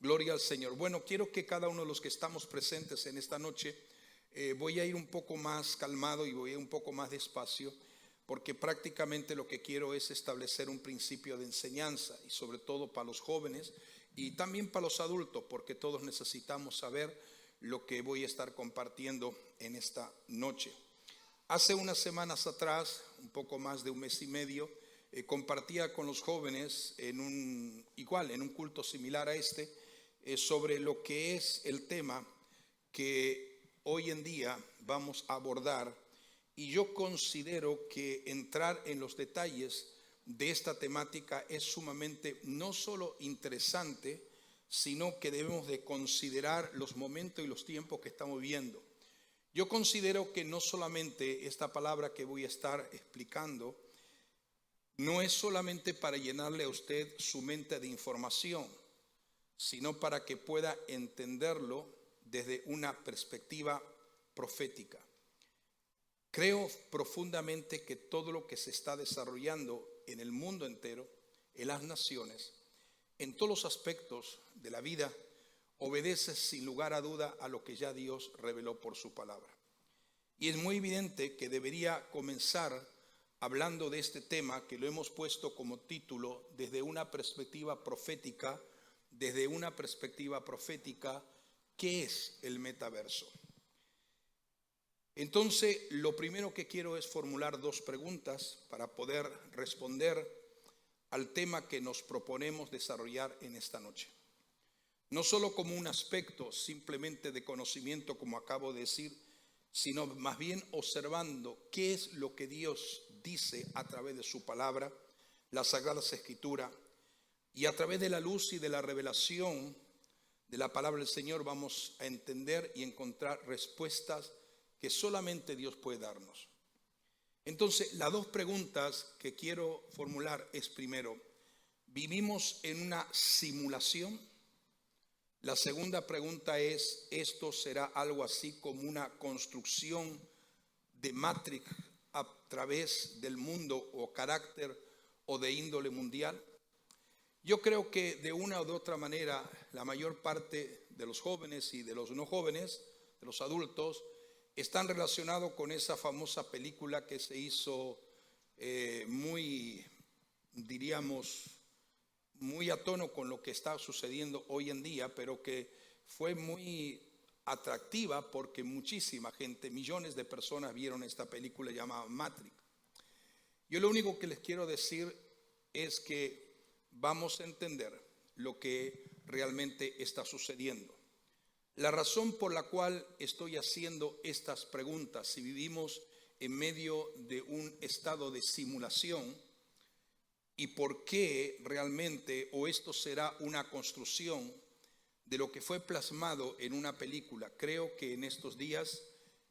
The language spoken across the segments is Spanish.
Gloria al Señor. Bueno, quiero que cada uno de los que estamos presentes en esta noche, voy a ir un poco más calmado y voy a ir un poco más despacio, porque prácticamente lo que quiero es establecer un principio de enseñanza, y sobre todo para los jóvenes y también para los adultos, porque todos necesitamos saber lo que voy a estar compartiendo en esta noche. Hace unas semanas atrás, un poco más de un mes y medio, compartía con los jóvenes en un culto similar a este, sobre lo que es el tema que hoy en día vamos a abordar. Y yo considero que entrar en los detalles de esta temática es sumamente no solo interesante, sino que debemos de considerar los momentos y los tiempos que estamos viviendo. Yo considero que no solamente esta palabra que voy a estar explicando, no es solamente para llenarle a usted su mente de información, sino para que pueda entenderlo desde una perspectiva profética. Creo profundamente que todo lo que se está desarrollando en el mundo entero, en las naciones, en todos los aspectos de la vida, obedece sin lugar a duda a lo que ya Dios reveló por su palabra. Y es muy evidente que debería comenzar hablando de este tema que lo hemos puesto como título desde una perspectiva profética. ¿Qué es el metaverso? Entonces, lo primero que quiero es formular dos preguntas para poder responder al tema que nos proponemos desarrollar en esta noche. No solo como un aspecto simplemente de conocimiento, como acabo de decir, sino más bien observando qué es lo que Dios dice a través de su palabra, las Sagradas Escrituras, y a través de la luz y de la revelación de la palabra del Señor vamos a entender y encontrar respuestas que solamente Dios puede darnos. Entonces, las dos preguntas que quiero formular es: primero, ¿vivimos en una simulación? La segunda pregunta es: ¿esto será algo así como una construcción de Matrix a través del mundo o carácter o de índole mundial? Yo creo que de una u otra manera la mayor parte de los jóvenes y de los no jóvenes, de los adultos, están relacionados con esa famosa película que se hizo muy a tono con lo que está sucediendo hoy en día, pero que fue muy atractiva porque muchísima gente, millones de personas vieron esta película llamada Matrix. Yo lo único que les quiero decir es que vamos a entender lo que realmente está sucediendo. La razón por la cual estoy haciendo estas preguntas, si vivimos en medio de un estado de simulación, y por qué realmente, o esto será una construcción de lo que fue plasmado en una película. Creo que en estos días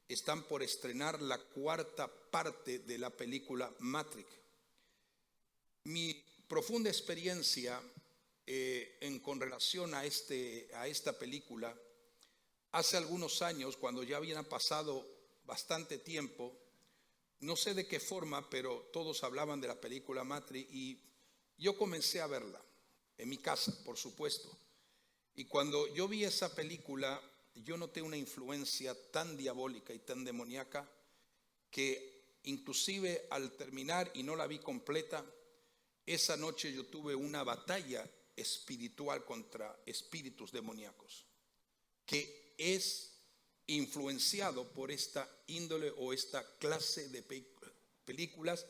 están por estrenar la cuarta parte de la película Matrix. Mi profunda experiencia con relación a esta película, hace algunos años, cuando ya habían pasado bastante tiempo, no sé de qué forma, pero todos hablaban de la película Matrix y yo comencé a verla en mi casa, por supuesto. Y cuando yo vi esa película, yo noté una influencia tan diabólica y tan demoníaca que inclusive al terminar, y no la vi completa, esa noche yo tuve una batalla espiritual contra espíritus demoníacos, que es influenciado por esta índole o esta clase de películas,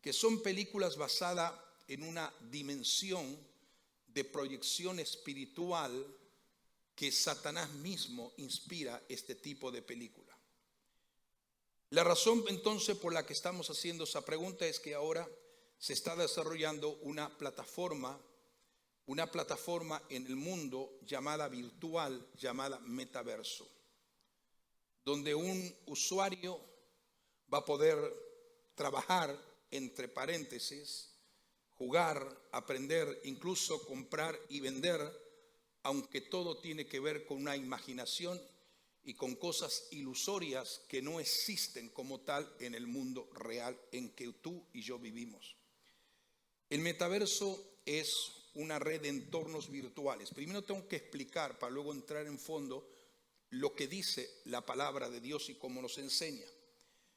que son películas basadas en una dimensión de proyección espiritual que Satanás mismo inspira este tipo de película. La razón entonces por la que estamos haciendo esa pregunta es que ahora se está desarrollando una plataforma en el mundo llamada virtual, llamada metaverso, donde un usuario va a poder trabajar, entre paréntesis, jugar, aprender, incluso comprar y vender, aunque todo tiene que ver con una imaginación y con cosas ilusorias que no existen como tal en el mundo real en que tú y yo vivimos. El metaverso es una red de entornos virtuales. Primero tengo que explicar, para luego entrar en fondo, lo que dice la palabra de Dios y cómo nos enseña.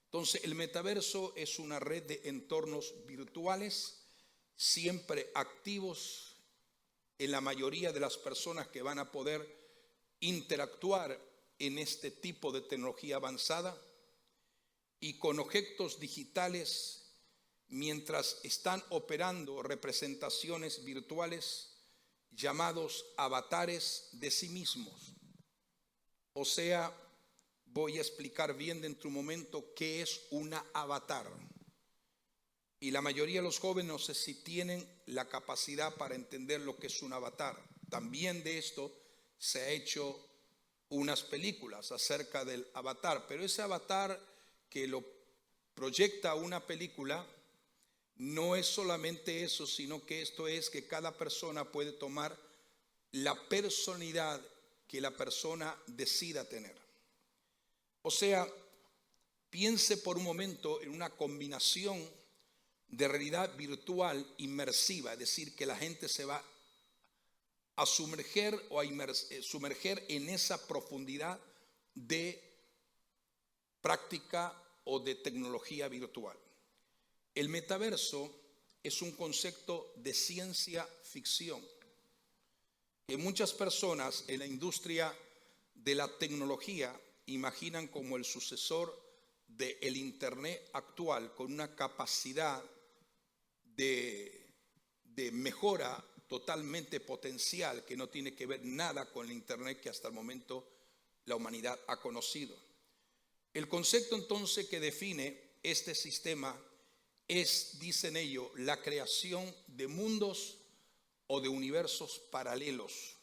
Entonces, el metaverso es una red de entornos virtuales, siempre activos en la mayoría de las personas que van a poder interactuar en este tipo de tecnología avanzada y con objetos digitales mientras están operando representaciones virtuales llamados avatares de sí mismos. O sea, voy a explicar bien dentro de un momento qué es una avatar. Y la mayoría de los jóvenes no sé si tienen la capacidad para entender lo que es un avatar. También de esto se ha hecho unas películas acerca del avatar, pero ese avatar que lo proyecta una película no es solamente eso, sino que esto es que cada persona puede tomar la personalidad que la persona decida tener. O sea, piense por un momento en una combinación de realidad virtual inmersiva, es decir, que la gente se va a sumerger o a sumerger en esa profundidad de práctica o de tecnología virtual. El metaverso es un concepto de ciencia ficción que muchas personas en la industria de la tecnología imaginan como el sucesor del Internet actual, con una capacidad de mejora totalmente potencial que no tiene que ver nada con el Internet que hasta el momento la humanidad ha conocido. El concepto entonces que define este sistema es, dicen ellos, la creación de mundos o de universos paralelos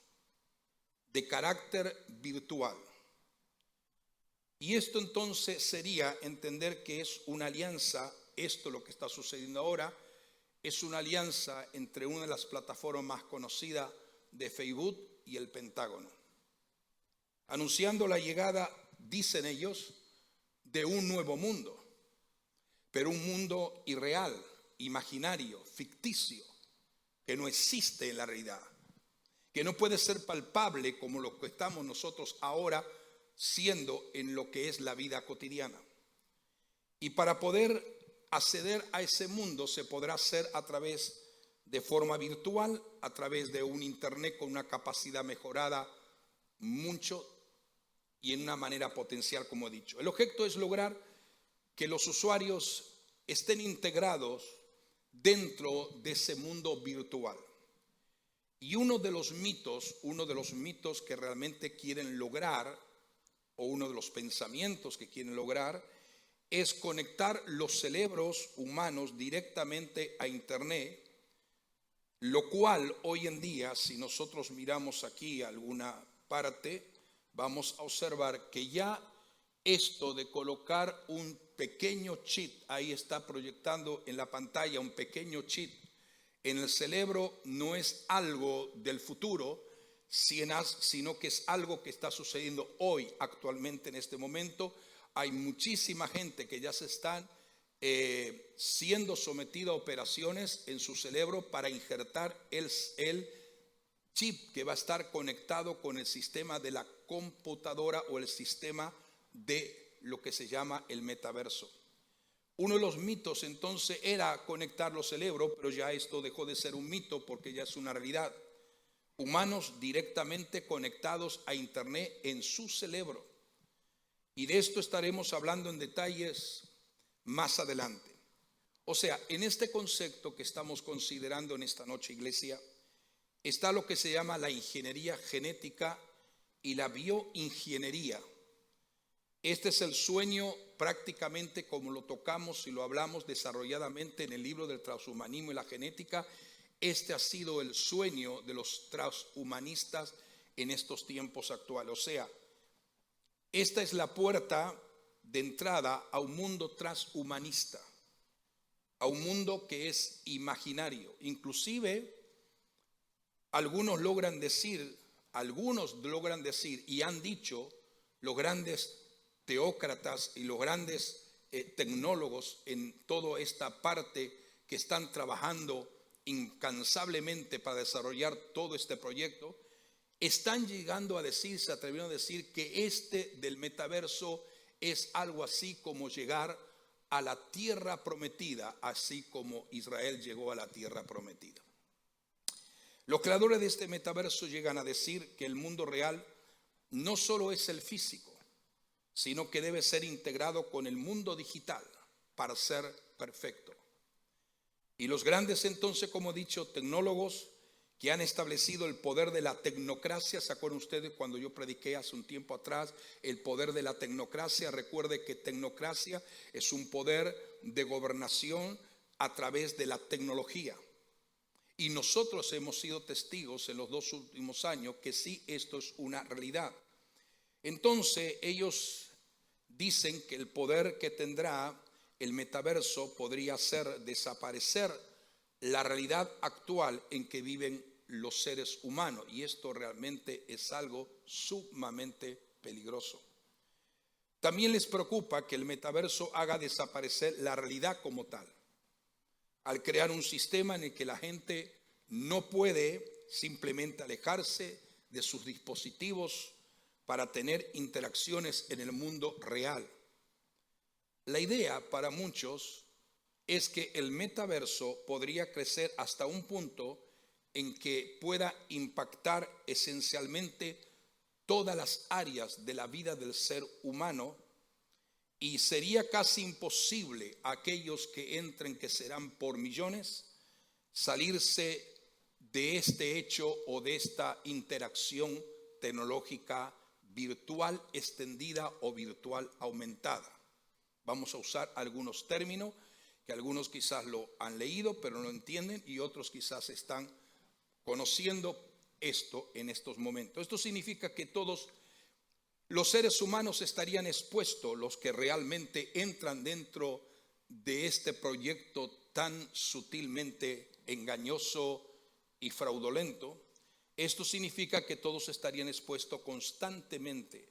de carácter virtual. Y esto entonces sería entender que es una alianza, esto lo que está sucediendo ahora, es una alianza entre una de las plataformas más conocidas de Facebook y el Pentágono, anunciando la llegada, dicen ellos, de un nuevo mundo, pero un mundo irreal, imaginario, ficticio, que no existe en la realidad, que no puede ser palpable como lo que estamos nosotros ahora siendo en lo que es la vida cotidiana. Y para poder acceder a ese mundo se podrá hacer a través de forma virtual, a través de un internet con una capacidad mejorada mucho y en una manera potencial, como he dicho. El objeto es lograr que los usuarios estén integrados dentro de ese mundo virtual. Y uno de los mitos que realmente quieren lograr, o uno de los pensamientos que quieren lograr, es conectar los cerebros humanos directamente a Internet, lo cual hoy en día, si nosotros miramos aquí alguna parte, vamos a observar que ya esto de colocar un pequeño chip, ahí está proyectando en la pantalla un pequeño chip en el cerebro, no es algo del futuro, sino que es algo que está sucediendo hoy, actualmente, en este momento. Hay muchísima gente que ya se están siendo sometida a operaciones en su cerebro para injertar el chip que va a estar conectado con el sistema de la computadora o el sistema de lo que se llama el metaverso. Uno de los mitos entonces era conectar los cerebros, pero ya esto dejó de ser un mito porque ya es una realidad. Humanos directamente conectados a Internet en su cerebro. Y de esto estaremos hablando en detalles más adelante. O sea, en este concepto que estamos considerando en esta noche, iglesia, está lo que se llama la ingeniería genética y la bioingeniería. Este es el sueño prácticamente como lo tocamos y lo hablamos desarrolladamente en el libro del transhumanismo y la genética. Este ha sido el sueño de los transhumanistas en estos tiempos actuales. O sea, esta es la puerta de entrada a un mundo transhumanista, a un mundo que es imaginario. Inclusive, algunos logran decir y han dicho los grandes teócratas y los grandes tecnólogos en toda esta parte que están trabajando incansablemente para desarrollar todo este proyecto, están llegando a decir, se atrevieron a decir que del metaverso es algo así como llegar a la tierra prometida, así como Israel llegó a la tierra prometida. Los creadores de este metaverso llegan a decir que el mundo real no solo es el físico, sino que debe ser integrado con el mundo digital para ser perfecto. Y los grandes entonces, como he dicho, tecnólogos que han establecido el poder de la tecnocracia. ¿Se acuerdan ustedes cuando yo prediqué hace un tiempo atrás el poder de la tecnocracia? Recuerde que tecnocracia es un poder de gobernación a través de la tecnología. Y nosotros hemos sido testigos en los 2 últimos años que sí, esto es una realidad. Entonces ellos dicen que el poder que tendrá el metaverso podría hacer desaparecer la realidad actual en que viven los seres humanos. Y esto realmente es algo sumamente peligroso. También les preocupa que el metaverso haga desaparecer la realidad como tal, al crear un sistema en el que la gente no puede simplemente alejarse de sus dispositivos para tener interacciones en el mundo real. La idea para muchos es que el metaverso podría crecer hasta un punto en que pueda impactar esencialmente todas las áreas de la vida del ser humano, y sería casi imposible a aquellos que entren, que serán por millones, salirse de este hecho o de esta interacción tecnológica virtual extendida o virtual aumentada. Vamos a usar algunos términos que algunos quizás lo han leído pero no entienden, y otros quizás están conociendo esto en estos momentos. Esto significa que todos los seres humanos estarían expuestos, los que realmente entran dentro de este proyecto tan sutilmente engañoso y fraudulento. Esto significa que todos estarían expuestos constantemente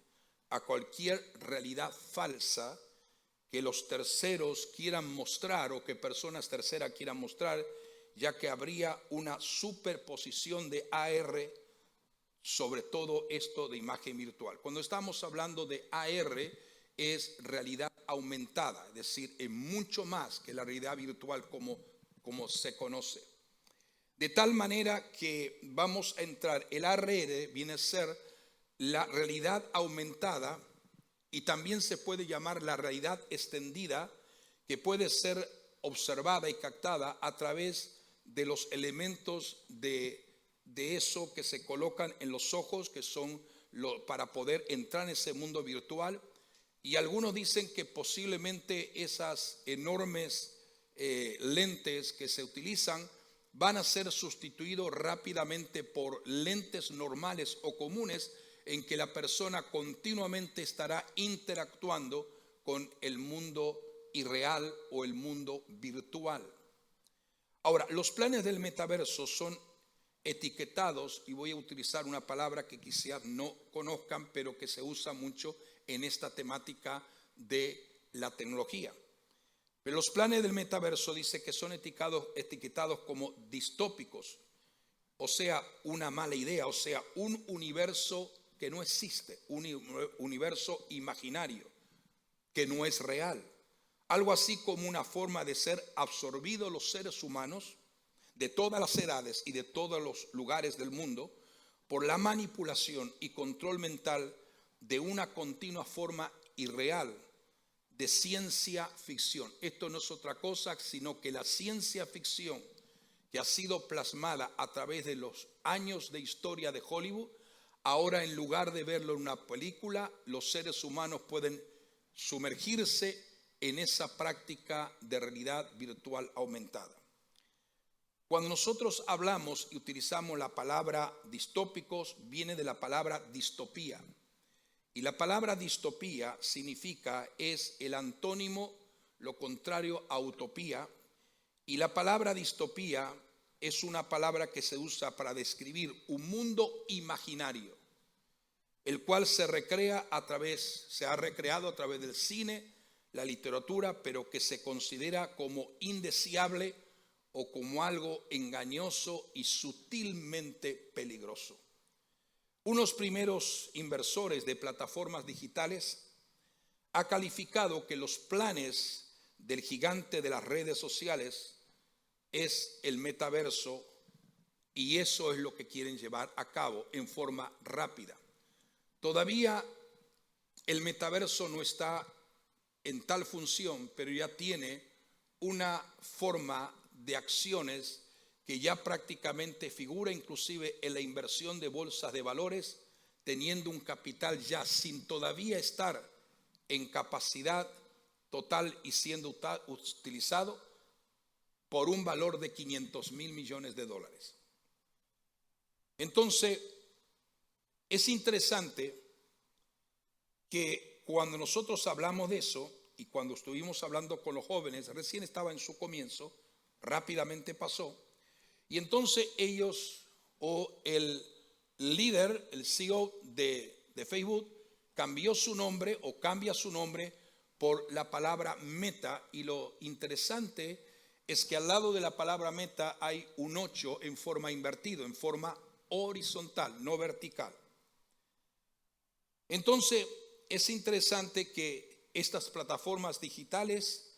a cualquier realidad falsa que los terceros quieran mostrar o que personas terceras quieran mostrar, ya que habría una superposición de AR sobre todo esto de imagen virtual. Cuando estamos hablando de AR es realidad aumentada, es decir, es mucho más que la realidad virtual como se conoce. De tal manera que vamos a entrar, el AR viene a ser la realidad aumentada, y también se puede llamar la realidad extendida, que puede ser observada y captada a través de los elementos de eso que se colocan en los ojos, que son para poder entrar en ese mundo virtual. Y algunos dicen que posiblemente esas enormes lentes que se utilizan van a ser sustituidos rápidamente por lentes normales o comunes, en que la persona continuamente estará interactuando con el mundo irreal o el mundo virtual. Ahora, los planes del metaverso son etiquetados, y voy a utilizar una palabra que quizás no conozcan, pero que se usa mucho en esta temática de la tecnología. Pero los planes del metaverso dice que son etiquetados como distópicos, o sea, una mala idea, o sea, un universo que no existe, un universo imaginario, que no es real. Algo así como una forma de ser absorbidos los seres humanos de todas las edades y de todos los lugares del mundo por la manipulación y control mental de una continua forma irreal de ciencia ficción. Esto no es otra cosa sino que la ciencia ficción que ha sido plasmada a través de los años de historia de Hollywood. Ahora, en lugar de verlo en una película, los seres humanos pueden sumergirse en esa práctica de realidad virtual aumentada. Cuando nosotros hablamos y utilizamos la palabra distópicos, viene de la palabra distopía. Y la palabra distopía significa, es el antónimo, lo contrario a utopía. Y la palabra distopía es una palabra que se usa para describir un mundo imaginario, el cual se ha recreado a través del cine, la literatura, pero que se considera como indeseable o como algo engañoso y sutilmente peligroso. Unos primeros inversores de plataformas digitales ha calificado que los planes del gigante de las redes sociales es el metaverso, y eso es lo que quieren llevar a cabo en forma rápida. Todavía el metaverso no está en tal función, pero ya tiene una forma de acciones que ya prácticamente figura inclusive en la inversión de bolsas de valores, teniendo un capital ya sin todavía estar en capacidad total y siendo utilizado por un valor de 500,000 millones de dólares. Entonces, es interesante que cuando nosotros hablamos de eso y cuando estuvimos hablando con los jóvenes, recién estaba en su comienzo, rápidamente pasó, y entonces ellos o el líder, el CEO de Facebook, cambió su nombre o cambia su nombre por la palabra Meta, y lo interesante es que al lado de la palabra Meta hay un 8 en forma invertido, en forma horizontal, no vertical. Entonces, es interesante que estas plataformas digitales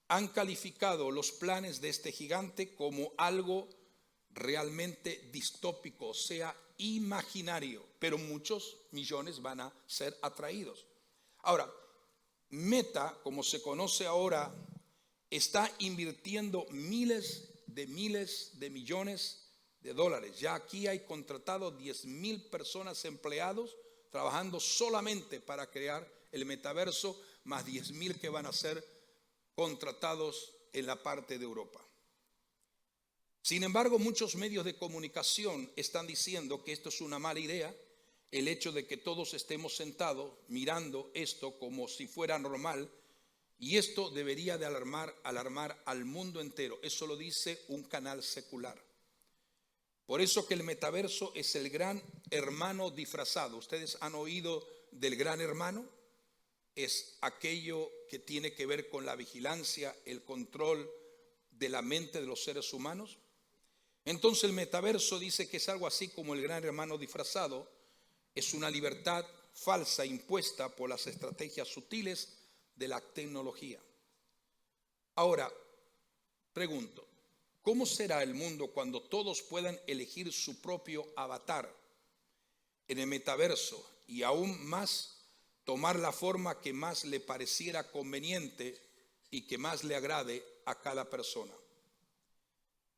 han calificado los planes de este gigante como algo realmente distópico, o sea, imaginario, pero muchos millones van a ser atraídos. Ahora, Meta, como se conoce ahora, está invirtiendo miles de millones de dólares. Ya aquí hay contratado 10,000 personas empleados trabajando solamente para crear el metaverso, más 10,000 que van a ser contratados en la parte de Europa. Sin embargo, muchos medios de comunicación están diciendo que esto es una mala idea, el hecho de que todos estemos sentados mirando esto como si fuera normal, y esto debería de alarmar al mundo entero. Eso lo dice un canal secular. Por eso que el metaverso es el gran hermano disfrazado. ¿Ustedes han oído del gran hermano? Es aquello que tiene que ver con la vigilancia, el control de la mente de los seres humanos. Entonces el metaverso dice que es algo así como el gran hermano disfrazado. Es una libertad falsa impuesta por las estrategias sutiles de la tecnología. Ahora, pregunto, ¿cómo será el mundo cuando todos puedan elegir su propio avatar en el metaverso y aún más tomar la forma que más le pareciera conveniente y que más le agrade a cada persona?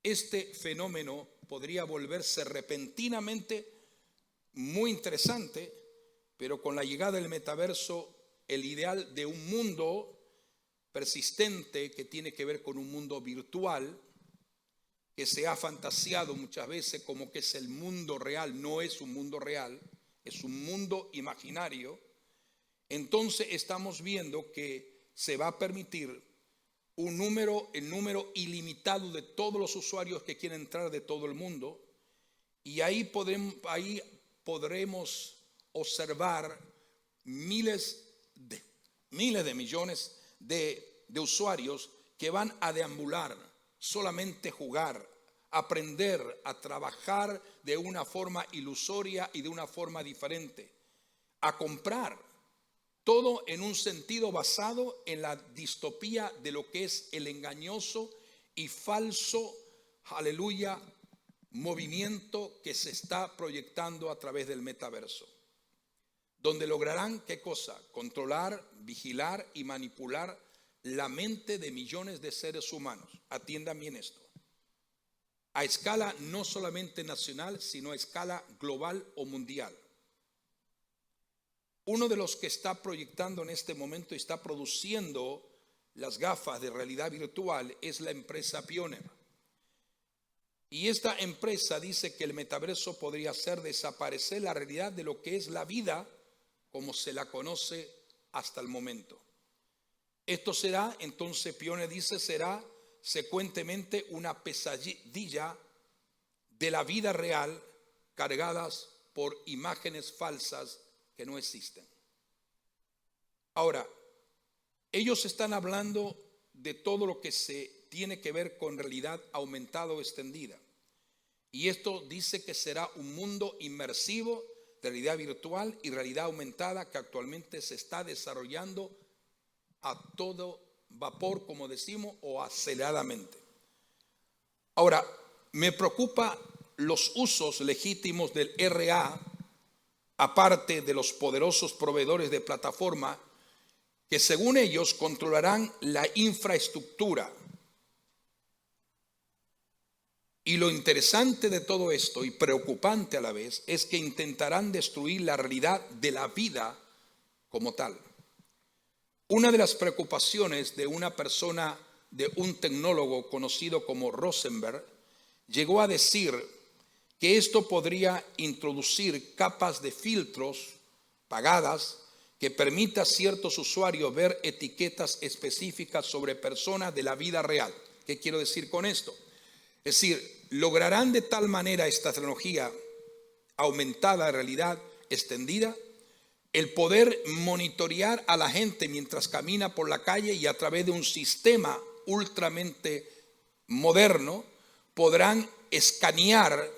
Este fenómeno podría volverse repentinamente muy interesante, pero con la llegada del metaverso, el ideal de un mundo persistente que tiene que ver con un mundo virtual, que se ha fantaseado muchas veces como que es el mundo real, no es un mundo real, es un mundo imaginario. Entonces estamos viendo que se va a permitir el número ilimitado de todos los usuarios que quieren entrar de todo el mundo, y ahí podremos observar miles de millones de usuarios que van a deambular, solamente jugar, aprender a trabajar de una forma ilusoria y de una forma diferente, a comprar, todo en un sentido basado en la distopía de lo que es el engañoso y falso, aleluya, movimiento que se está proyectando a través del metaverso, donde lograrán, ¿qué cosa? Controlar, vigilar y manipular la mente de millones de seres humanos. Atiendan bien esto. A escala no solamente nacional, sino a escala global o mundial. Uno de los que está proyectando en este momento y está produciendo las gafas de realidad virtual es la empresa Pioneer. Y esta empresa dice que el metaverso podría hacer desaparecer la realidad de lo que es la vida como se la conoce hasta el momento. Esto será, entonces Pioneer dice, será secuentemente una pesadilla de la vida real cargadas por imágenes falsas que no existen. Ahora, ellos están hablando de todo lo que se tiene que ver con realidad aumentada o extendida. Y esto dice que será un mundo inmersivo de realidad virtual y realidad aumentada que actualmente se está desarrollando a todo vapor, como decimos, o aceleradamente. Ahora, me preocupa los usos legítimos del RA, aparte de los poderosos proveedores de plataforma que según ellos controlarán la infraestructura. Y lo interesante de todo esto, y preocupante a la vez, es que intentarán destruir la realidad de la vida como tal. Una de las preocupaciones de una persona, de un tecnólogo conocido como Rosenberg, llegó a decir que esto podría introducir capas de filtros pagadas que permita a ciertos usuarios ver etiquetas específicas sobre personas de la vida real. ¿Qué quiero decir con esto? Es decir, lograrán de tal manera esta tecnología aumentada de realidad extendida el poder monitorear a la gente mientras camina por la calle y a través de un sistema ultramente moderno podrán escanear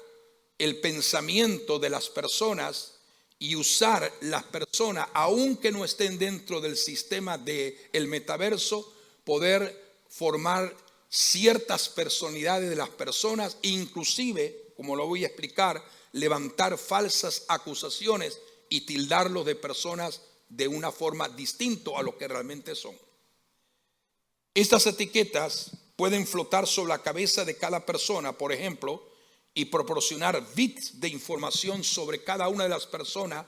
el pensamiento de las personas y usar las personas, aunque no estén dentro del sistema del metaverso, poder formar ciertas personalidades de las personas, inclusive, como lo voy a explicar, levantar falsas acusaciones y tildarlos de personas de una forma distinta a lo que realmente son. Estas etiquetas pueden flotar sobre la cabeza de cada persona, por ejemplo, y proporcionar bits de información sobre cada una de las personas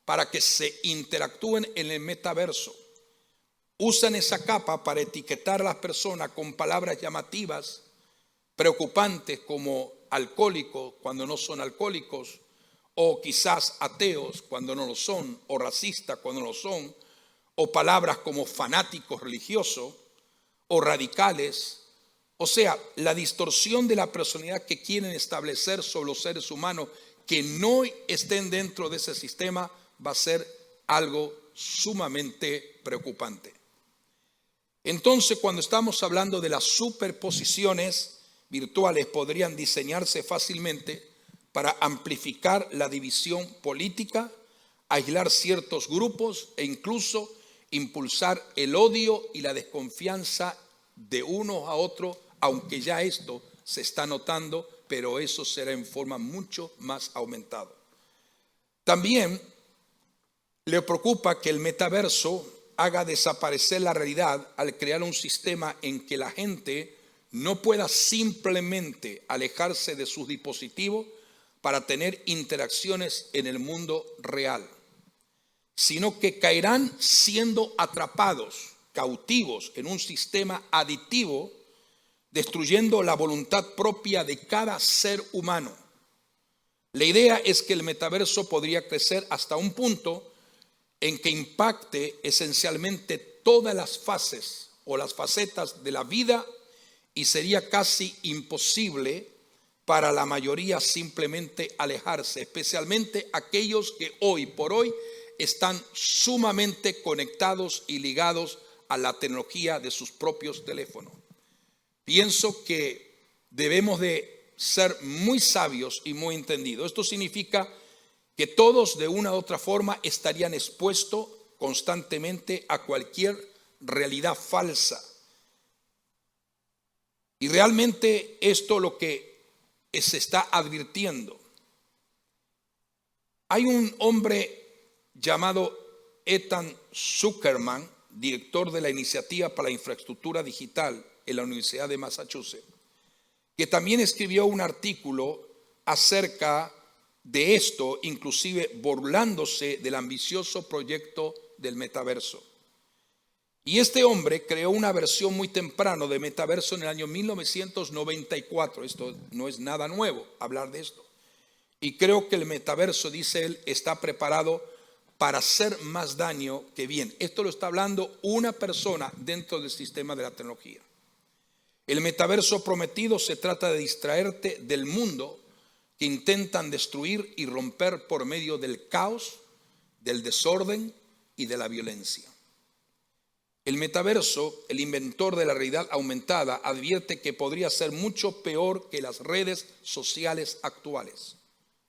para que se interactúen en el metaverso. Usan esa capa para etiquetar a las personas con palabras llamativas, preocupantes como alcohólicos cuando no son alcohólicos, o quizás ateos cuando no lo son, o racistas cuando no lo son, o palabras como fanáticos religiosos o radicales. O sea, la distorsión de la personalidad que quieren establecer sobre los seres humanos que no estén dentro de ese sistema va a ser algo sumamente preocupante. Entonces, cuando estamos hablando de las superposiciones virtuales, podrían diseñarse fácilmente para amplificar la división política, aislar ciertos grupos e incluso impulsar el odio y la desconfianza de unos a otros, aunque ya esto se está notando, pero eso será en forma mucho más aumentada. También le preocupa que el metaverso haga desaparecer la realidad al crear un sistema en que la gente no pueda simplemente alejarse de sus dispositivos para tener interacciones en el mundo real, sino que caerán siendo atrapados, cautivos en un sistema adictivo, destruyendo la voluntad propia de cada ser humano. La idea es que el metaverso podría crecer hasta un punto en que impacte esencialmente todas las fases o las facetas de la vida y sería casi imposible para la mayoría simplemente alejarse, especialmente aquellos que hoy por hoy están sumamente conectados y ligados a la tecnología de sus propios teléfonos. Pienso que debemos de ser muy sabios y muy entendidos. Esto significa que todos de una u otra forma estarían expuestos constantemente a cualquier realidad falsa. Y realmente esto lo que se está advirtiendo. Hay un hombre llamado Ethan Zuckerman, director de la Iniciativa para la Infraestructura Digital en la Universidad de Massachusetts, que también escribió un artículo acerca de esto, inclusive burlándose del ambicioso proyecto del metaverso. Y este hombre creó una versión muy temprano de metaverso en el año 1994. Esto no es nada nuevo hablar de esto. Y creo que el metaverso, dice él, está preparado para hacer más daño que bien. Esto lo está hablando una persona dentro del sistema de la tecnología. El metaverso prometido se trata de distraerte del mundo que intentan destruir y romper por medio del caos, del desorden y de la violencia. El metaverso, el inventor de la realidad aumentada, advierte que podría ser mucho peor que las redes sociales actuales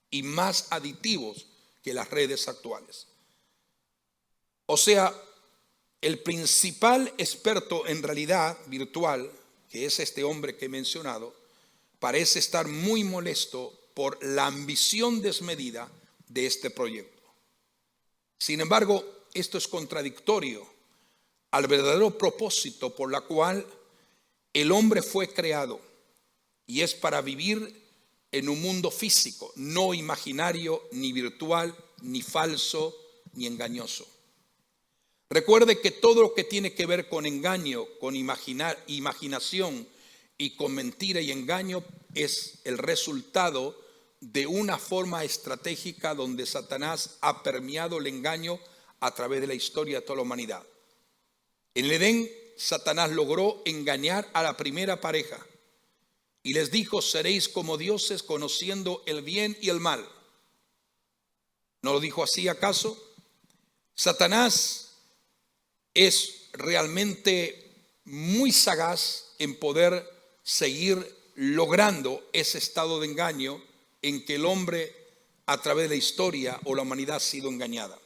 y más adictivos que las redes actuales. O sea, el principal experto en realidad virtual, que es este hombre que he mencionado, parece estar muy molesto por la ambición desmedida de este proyecto. Sin embargo, esto es contradictorio al verdadero propósito por la cual el hombre fue creado, y es para vivir en un mundo físico, no imaginario, ni virtual, ni falso, ni engañoso. Recuerde que todo lo que tiene que ver con engaño, con imaginación y con mentira y engaño es el resultado de una forma estratégica donde Satanás ha permeado el engaño a través de la historia de toda la humanidad. En el Edén, Satanás logró engañar a la primera pareja y les dijo: seréis como dioses conociendo el bien y el mal. ¿No lo dijo así acaso? Satanás es realmente muy sagaz en poder seguir logrando ese estado de engaño en que el hombre a través de la historia o la humanidad ha sido engañada.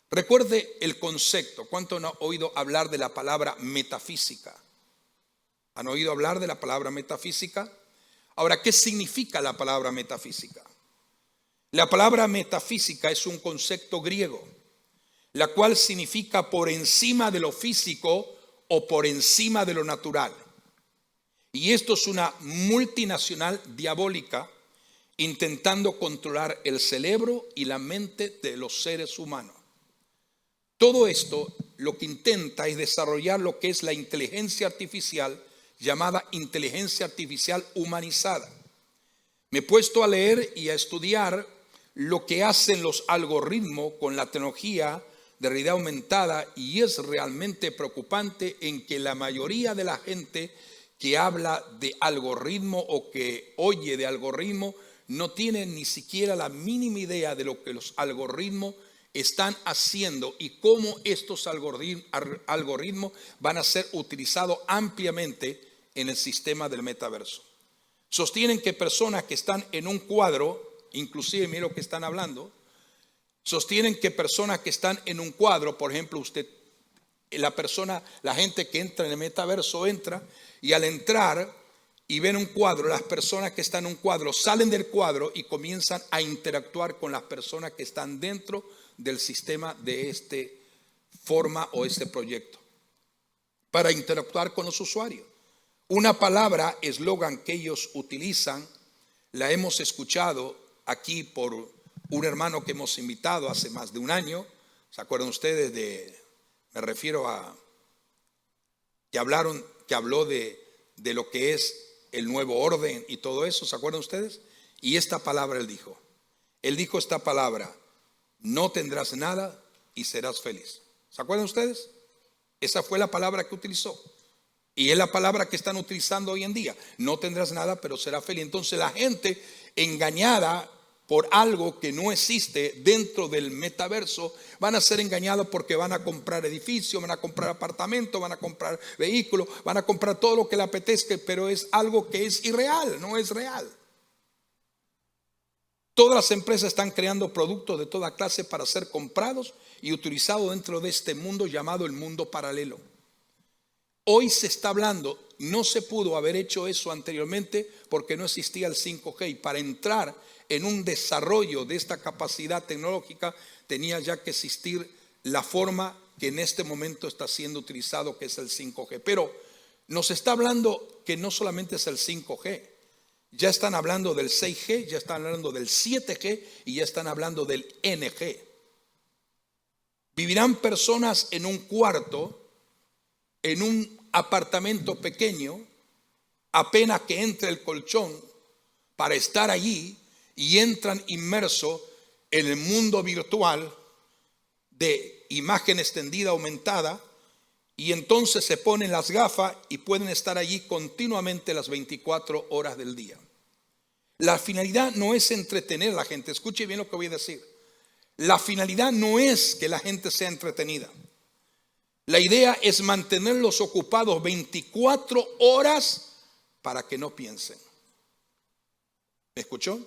Recuerde el concepto. ¿Cuánto han oído hablar de la palabra metafísica? ¿Han oído hablar de la palabra metafísica? Ahora, ¿qué significa la palabra metafísica? La palabra metafísica es un concepto griego, la cual significa por encima de lo físico o por encima de lo natural. Y esto es una multinacional diabólica intentando controlar el cerebro y la mente de los seres humanos. Todo esto lo que intenta es desarrollar lo que es la inteligencia artificial, llamada inteligencia artificial humanizada. Me he puesto a leer y a estudiar lo que hacen los algoritmos con la tecnología de realidad aumentada, y es realmente preocupante en que la mayoría de la gente que habla de algoritmo o que oye de algoritmo no tiene ni siquiera la mínima idea de lo que los algoritmos están haciendo y cómo estos algoritmos van a ser utilizados ampliamente en el sistema del metaverso. Sostienen que personas que están en un cuadro, inclusive mire lo que están hablando, sostienen que personas que están en un cuadro, por ejemplo, la gente que entra en el metaverso entra, y al entrar y ven un cuadro, las personas que están en un cuadro salen del cuadro y comienzan a interactuar con las personas que están dentro del sistema de este forma o este proyecto, para interactuar con los usuarios. Una palabra, eslogan que ellos utilizan, la hemos escuchado aquí por un hermano que hemos invitado hace más de un año. ¿Se acuerdan ustedes me refiero a que habló de lo que es el nuevo orden y todo eso? ¿Se acuerdan ustedes? Y esta palabra él dijo esta palabra: no tendrás nada y serás feliz. ¿Se acuerdan ustedes? Esa fue la palabra que utilizó. Y es la palabra que están utilizando hoy en día. No tendrás nada, pero serás feliz. Entonces la gente engañada por algo que no existe dentro del metaverso van a ser engañados porque van a comprar edificios, van a comprar apartamentos, van a comprar vehículos, van a comprar todo lo que le apetezca, pero es algo que es irreal, no es real. Todas las empresas están creando productos de toda clase para ser comprados y utilizados dentro de este mundo llamado el mundo paralelo. Hoy se está hablando, no se pudo haber hecho eso anteriormente porque no existía el 5G, y para entrar en un desarrollo de esta capacidad tecnológica tenía ya que existir la forma que en este momento está siendo utilizado, que es el 5G. Pero nos está hablando que no solamente es el 5G, ya están hablando del 6G, ya están hablando del 7G y ya están hablando del NG. Vivirán personas en un cuarto, en un apartamento pequeño, apenas que entre el colchón para estar allí, y entran inmersos en el mundo virtual de imagen extendida, aumentada, y entonces se ponen las gafas y pueden estar allí continuamente las 24 horas del día. La finalidad no es entretener a la gente. Escuche bien lo que voy a decir. La finalidad no es que la gente sea entretenida. La idea es mantenerlos ocupados 24 horas para que no piensen. ¿Me escuchó?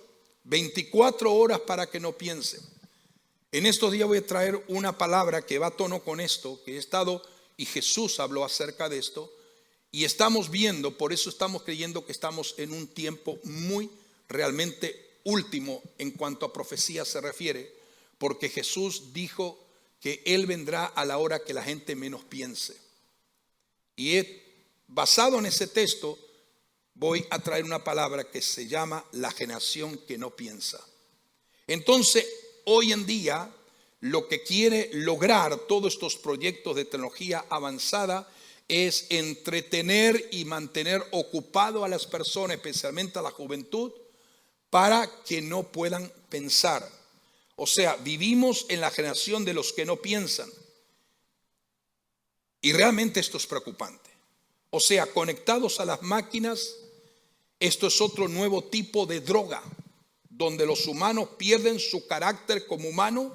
24 horas para que no piensen. En estos días voy a traer una palabra que va a tono con esto, que he estado, y Jesús habló acerca de esto, y estamos viendo, por eso estamos creyendo que estamos en un tiempo muy realmente último en cuanto a profecía se refiere, porque Jesús dijo que Él vendrá a la hora que la gente menos piense. Y basado en ese texto, voy a traer una palabra que se llama la generación que no piensa. Entonces, hoy en día, lo que quiere lograr todos estos proyectos de tecnología avanzada es entretener y mantener ocupado a las personas, especialmente a la juventud, para que no puedan pensar. O sea, vivimos en la generación de los que no piensan. Y realmente esto es preocupante. O sea, conectados a las máquinas, esto es otro nuevo tipo de droga, donde los humanos pierden su carácter como humano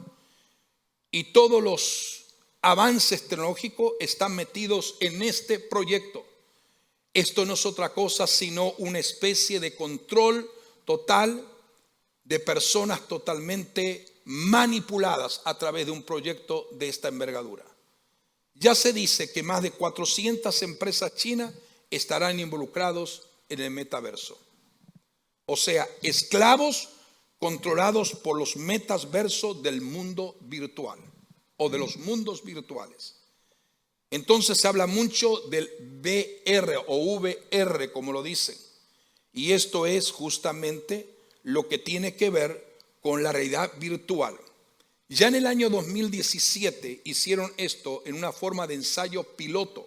y todos los avances tecnológicos están metidos en este proyecto. Esto no es otra cosa sino una especie de control total de personas totalmente manipuladas a través de un proyecto de esta envergadura. Ya se dice que más de 400 empresas chinas estarán involucrados en el metaverso. O sea, esclavos controlados por los metaversos del mundo virtual o de los mundos virtuales. Entonces se habla mucho del VR o VR, como lo dicen. Y esto es justamente lo que tiene que ver con la realidad virtual. Ya en el año 2017 hicieron esto en una forma de ensayo piloto,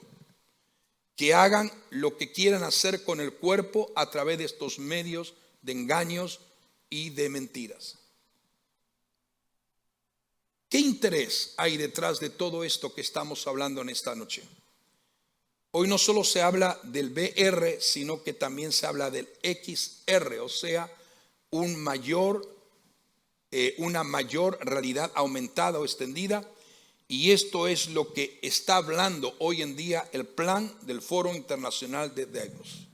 que hagan lo que quieran hacer con el cuerpo a través de estos medios de engaños y de mentiras. ¿Qué interés hay detrás de todo esto que estamos hablando en esta noche? Hoy no solo se habla del VR, sino que también se habla del XR, o sea, una mayor realidad aumentada o extendida. Y esto es lo que está hablando hoy en día el plan del Foro Internacional de Davos.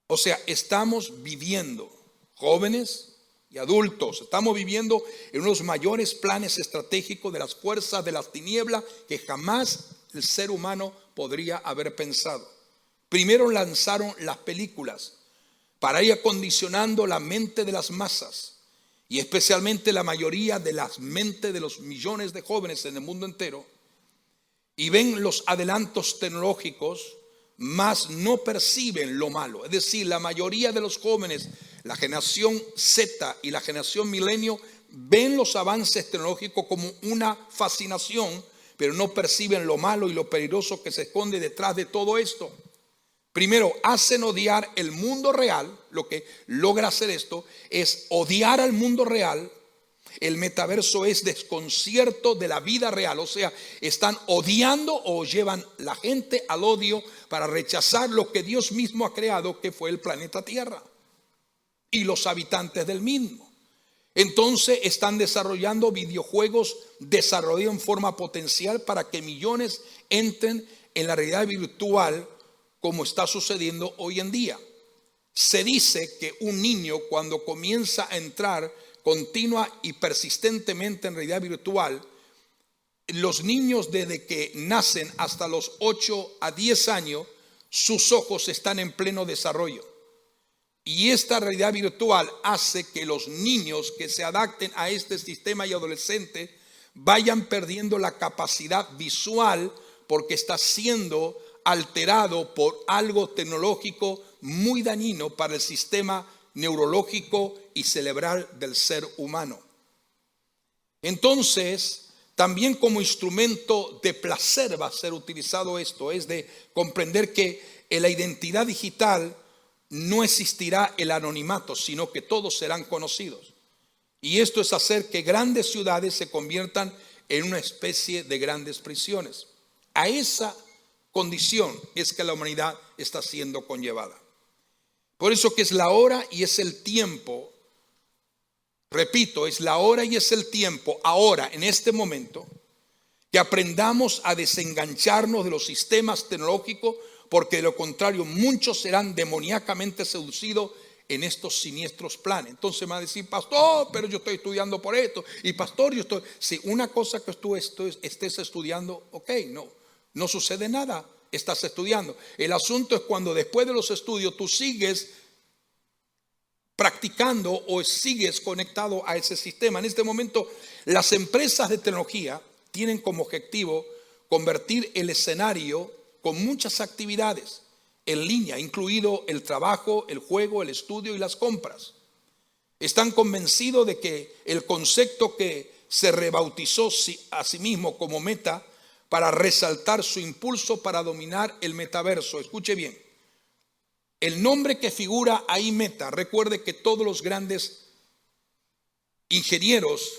O sea, estamos viviendo, jóvenes y adultos, estamos viviendo en unos mayores planes estratégicos de las fuerzas de las tinieblas que jamás el ser humano podría haber pensado. Primero lanzaron las películas para ir acondicionando la mente de las masas. Y especialmente la mayoría de las mentes de los millones de jóvenes en el mundo entero, y ven los adelantos tecnológicos, mas no perciben lo malo. Es decir, la mayoría de los jóvenes, la generación Z y la generación milenio, ven los avances tecnológicos como una fascinación, pero no perciben lo malo y lo peligroso que se esconde detrás de todo esto. Primero, hacen odiar el mundo real. Lo que logra hacer esto es odiar al mundo real. El metaverso es desconcierto de la vida real. O sea, están odiando o llevan la gente al odio para rechazar lo que Dios mismo ha creado, que fue el planeta Tierra y los habitantes del mismo. Entonces están desarrollando videojuegos desarrollados en forma potencial para que millones entren en la realidad virtual, como está sucediendo hoy en día. Se dice que un niño, cuando comienza a entrar continua y persistentemente en realidad virtual, los niños desde que nacen hasta los 8 a 10 años, sus ojos están en pleno desarrollo. Y esta realidad virtual hace que los niños que se adapten a este sistema y adolescentes vayan perdiendo la capacidad visual, porque está siendo alterado por algo tecnológico muy dañino para el sistema neurológico y cerebral del ser humano. Entonces, también como instrumento de placer va a ser utilizado esto, es de comprender que en la identidad digital no existirá el anonimato, sino que todos serán conocidos. Y esto es hacer que grandes ciudades se conviertan en una especie de grandes prisiones. A esa condición es que la humanidad está siendo conllevada. Por eso que es la hora y es el tiempo, repito, es la hora y es el tiempo ahora, en este momento, que aprendamos a desengancharnos de los sistemas tecnológicos, porque de lo contrario muchos serán demoníacamente seducidos en estos siniestros planes. Entonces me va a decir: pastor, pero yo estoy estudiando por esto, y pastor, yo estoy... Si una cosa que tú estés estudiando, ok, no sucede nada, estás estudiando. El asunto es cuando después de los estudios tú sigues practicando o sigues conectado a ese sistema. En este momento las empresas de tecnología tienen como objetivo convertir el escenario con muchas actividades en línea, incluido el trabajo, el juego, el estudio y las compras. Están convencidos de que el concepto que se rebautizó a sí mismo como Meta para resaltar su impulso para dominar el metaverso. Escuche bien, el nombre que figura ahí, Meta, recuerde que todos los grandes ingenieros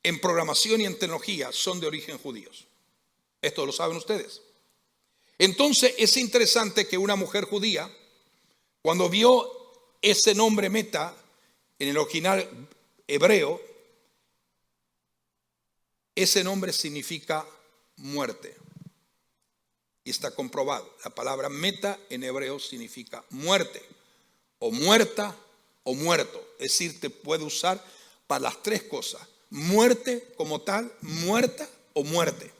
en programación y en tecnología son de origen judíos. Esto lo saben ustedes. Entonces es interesante que una mujer judía, cuando vio ese nombre Meta en el original hebreo, ese nombre significa muerte. Y está comprobado. La palabra Meta en hebreo significa muerte, o muerta, o muerto. Es decir, te puede usar para las tres cosas: muerte como tal, muerta o muerte.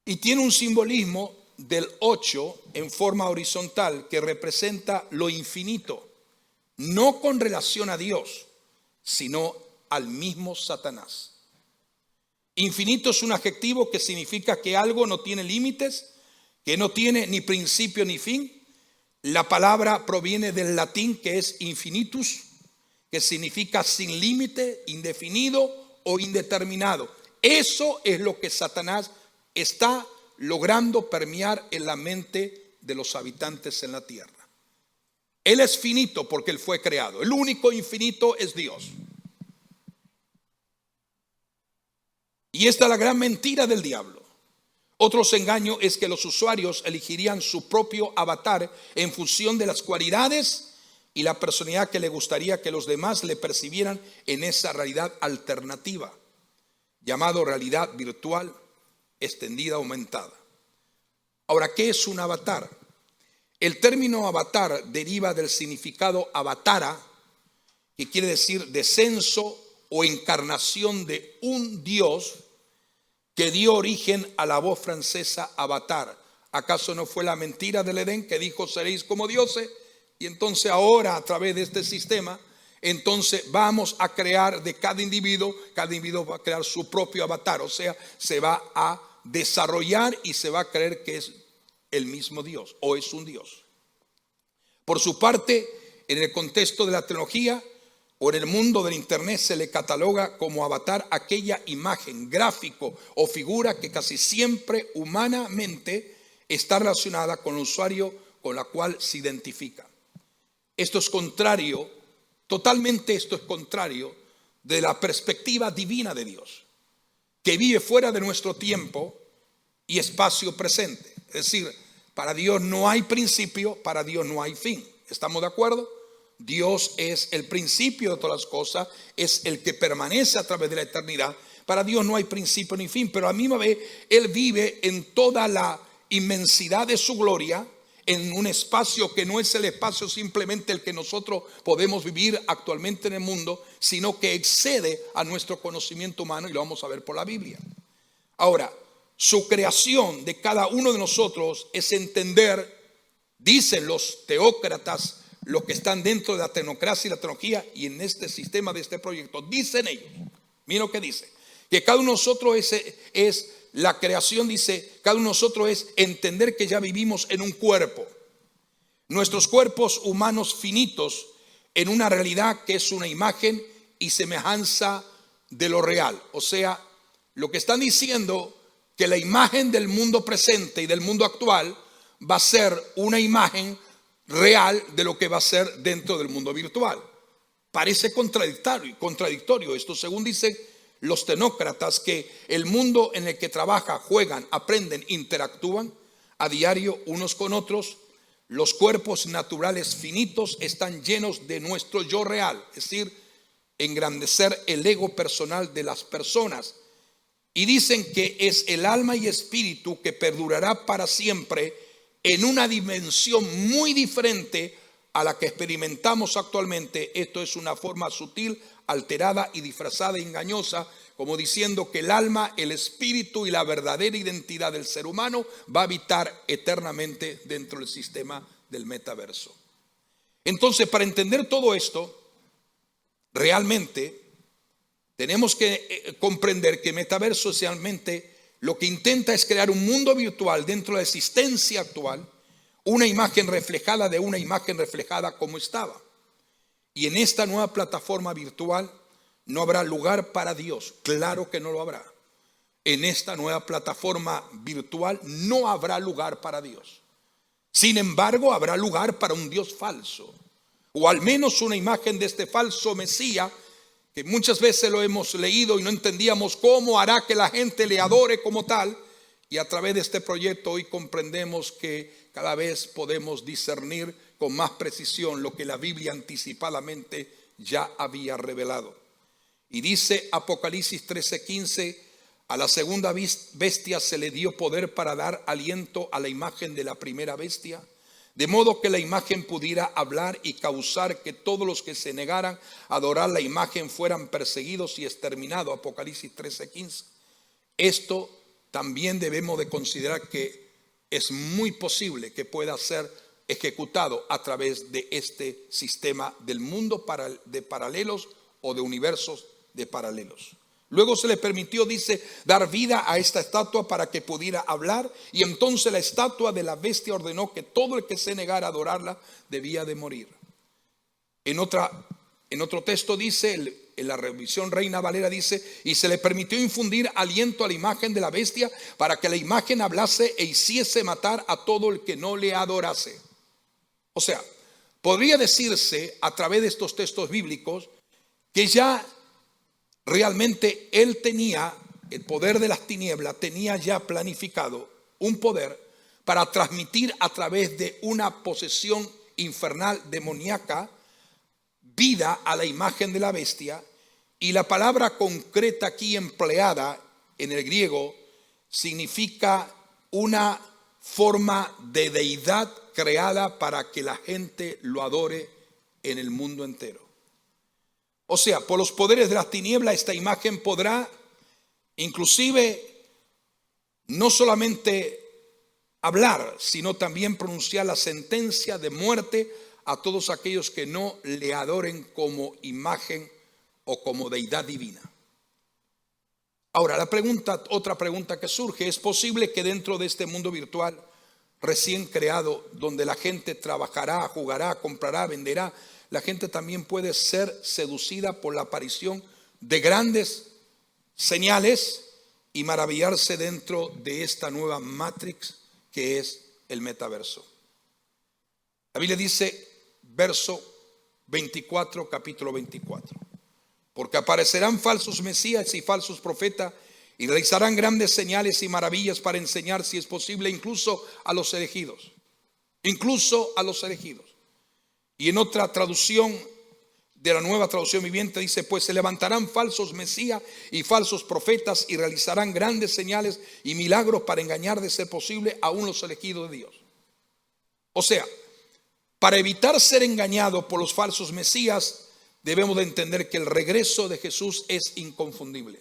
Y tiene un simbolismo del 8 en forma horizontal que representa lo infinito, no con relación a Dios, sino al mismo Satanás. Infinito es un adjetivo que significa que algo no tiene límites, que no tiene ni principio ni fin. La palabra proviene del latín, que es infinitus, que significa sin límite, indefinido o indeterminado. Eso es lo que Satanás está logrando permear en la mente de los habitantes en la tierra. Él es finito porque él fue creado. El único infinito es Dios. Y esta es la gran mentira del diablo. Otro engaño es que los usuarios elegirían su propio avatar en función de las cualidades y la personalidad que le gustaría que los demás le percibieran en esa realidad alternativa, llamado realidad virtual extendida, aumentada. Ahora, ¿qué es un avatar? El término avatar deriva del significado avatara, que quiere decir descenso o encarnación de un Dios, que dio origen a la voz francesa avatar. ¿Acaso no fue la mentira del Edén que dijo seréis como dioses? Y entonces ahora, a través de este sistema, entonces vamos a crear de cada individuo va a crear su propio avatar, o sea, se va a desarrollar y se va a creer que es el mismo Dios o es un Dios. Por su parte, en el contexto de la tecnología o en el mundo del internet se le cataloga como avatar aquella imagen, gráfico o figura que casi siempre humanamente está relacionada con el usuario con la cual se identifica. Esto es contrario, totalmente esto es contrario de la perspectiva divina de Dios, que vive fuera de nuestro tiempo y espacio presente. Es decir, para Dios no hay principio, para Dios no hay fin. ¿Estamos de acuerdo? Dios es el principio de todas las cosas, es el que permanece a través de la eternidad. Para Dios no hay principio ni fin, pero a la misma vez Él vive en toda la inmensidad de su gloria, en un espacio que no es el espacio simplemente el que nosotros podemos vivir actualmente en el mundo, sino que excede a nuestro conocimiento humano, y lo vamos a ver por la Biblia. Ahora, su creación de cada uno de nosotros es entender, dicen los teócratas, los que están dentro de la tecnocracia y la tecnología y en este sistema de este proyecto, dicen ellos, miren lo que dice, que cada uno de nosotros es la creación, dice, cada uno de nosotros es entender que ya vivimos en un cuerpo, nuestros cuerpos humanos finitos, en una realidad que es una imagen y semejanza de lo real. O sea, lo que están diciendo, que la imagen del mundo presente y del mundo actual va a ser una imagen real de lo que va a ser dentro del mundo virtual. Parece contradictorio esto, según dicen los tecnócratas, que el mundo en el que trabajan, juegan, aprenden, interactúan a diario unos con otros, los cuerpos naturales finitos están llenos de nuestro yo real, es decir, engrandecer el ego personal de las personas y dicen que es el alma y espíritu que perdurará para siempre en una dimensión muy diferente a la que experimentamos actualmente. Esto es una forma sutil, alterada y disfrazada e engañosa, como diciendo que el alma, el espíritu y la verdadera identidad del ser humano va a habitar eternamente dentro del sistema del metaverso. Entonces, para entender todo esto, realmente tenemos que comprender que metaverso esencialmente lo que intenta es crear un mundo virtual dentro de la existencia actual, una imagen reflejada de una imagen reflejada como estaba. Y en esta nueva plataforma virtual no habrá lugar para Dios, claro que no lo habrá. En esta nueva plataforma virtual no habrá lugar para Dios. Sin embargo, habrá lugar para un Dios falso, o al menos una imagen de este falso Mesías, que muchas veces lo hemos leído y no entendíamos cómo hará que la gente le adore como tal. Y a través de este proyecto hoy comprendemos que cada vez podemos discernir con más precisión lo que la Biblia anticipadamente ya había revelado. Y dice Apocalipsis 13:15, a la segunda bestia se le dio poder para dar aliento a la imagen de la primera bestia, de modo que la imagen pudiera hablar y causar que todos los que se negaran a adorar la imagen fueran perseguidos y exterminados. Apocalipsis 13:15. Esto también debemos de considerar que es muy posible que pueda ser ejecutado a través de este sistema del mundo de paralelos o de universos de paralelos. Luego se le permitió, dice, dar vida a esta estatua para que pudiera hablar, y entonces la estatua de la bestia ordenó que todo el que se negara a adorarla debía de morir. En otro texto dice, en la revisión Reina Valera dice, y se le permitió infundir aliento a la imagen de la bestia para que la imagen hablase e hiciese matar a todo el que no le adorase. O sea, podría decirse a través de estos textos bíblicos que ya realmente él tenía el poder de las tinieblas, tenía ya planificado un poder para transmitir a través de una posesión infernal demoníaca vida a la imagen de la bestia. Y la palabra concreta aquí empleada en el griego significa una forma de deidad creada para que la gente lo adore en el mundo entero. O sea, por los poderes de las tinieblas, esta imagen podrá inclusive no solamente hablar, sino también pronunciar la sentencia de muerte a todos aquellos que no le adoren como imagen o como deidad divina. Ahora, otra pregunta que surge: ¿es posible que dentro de este mundo virtual recién creado, donde la gente trabajará, jugará, comprará, venderá, la gente también puede ser seducida por la aparición de grandes señales y maravillarse dentro de esta nueva Matrix que es el metaverso? La Biblia dice, verso 24, capítulo 24, porque aparecerán falsos mesías y falsos profetas y realizarán grandes señales y maravillas para enseñar, si es posible, incluso a los elegidos. Incluso a los elegidos. Y en otra traducción de la Nueva Traducción Viviente dice, pues se levantarán falsos mesías y falsos profetas y realizarán grandes señales y milagros para engañar, de ser posible, aún los elegidos de Dios. O sea, para evitar ser engañados por los falsos mesías, debemos de entender que el regreso de Jesús es inconfundible.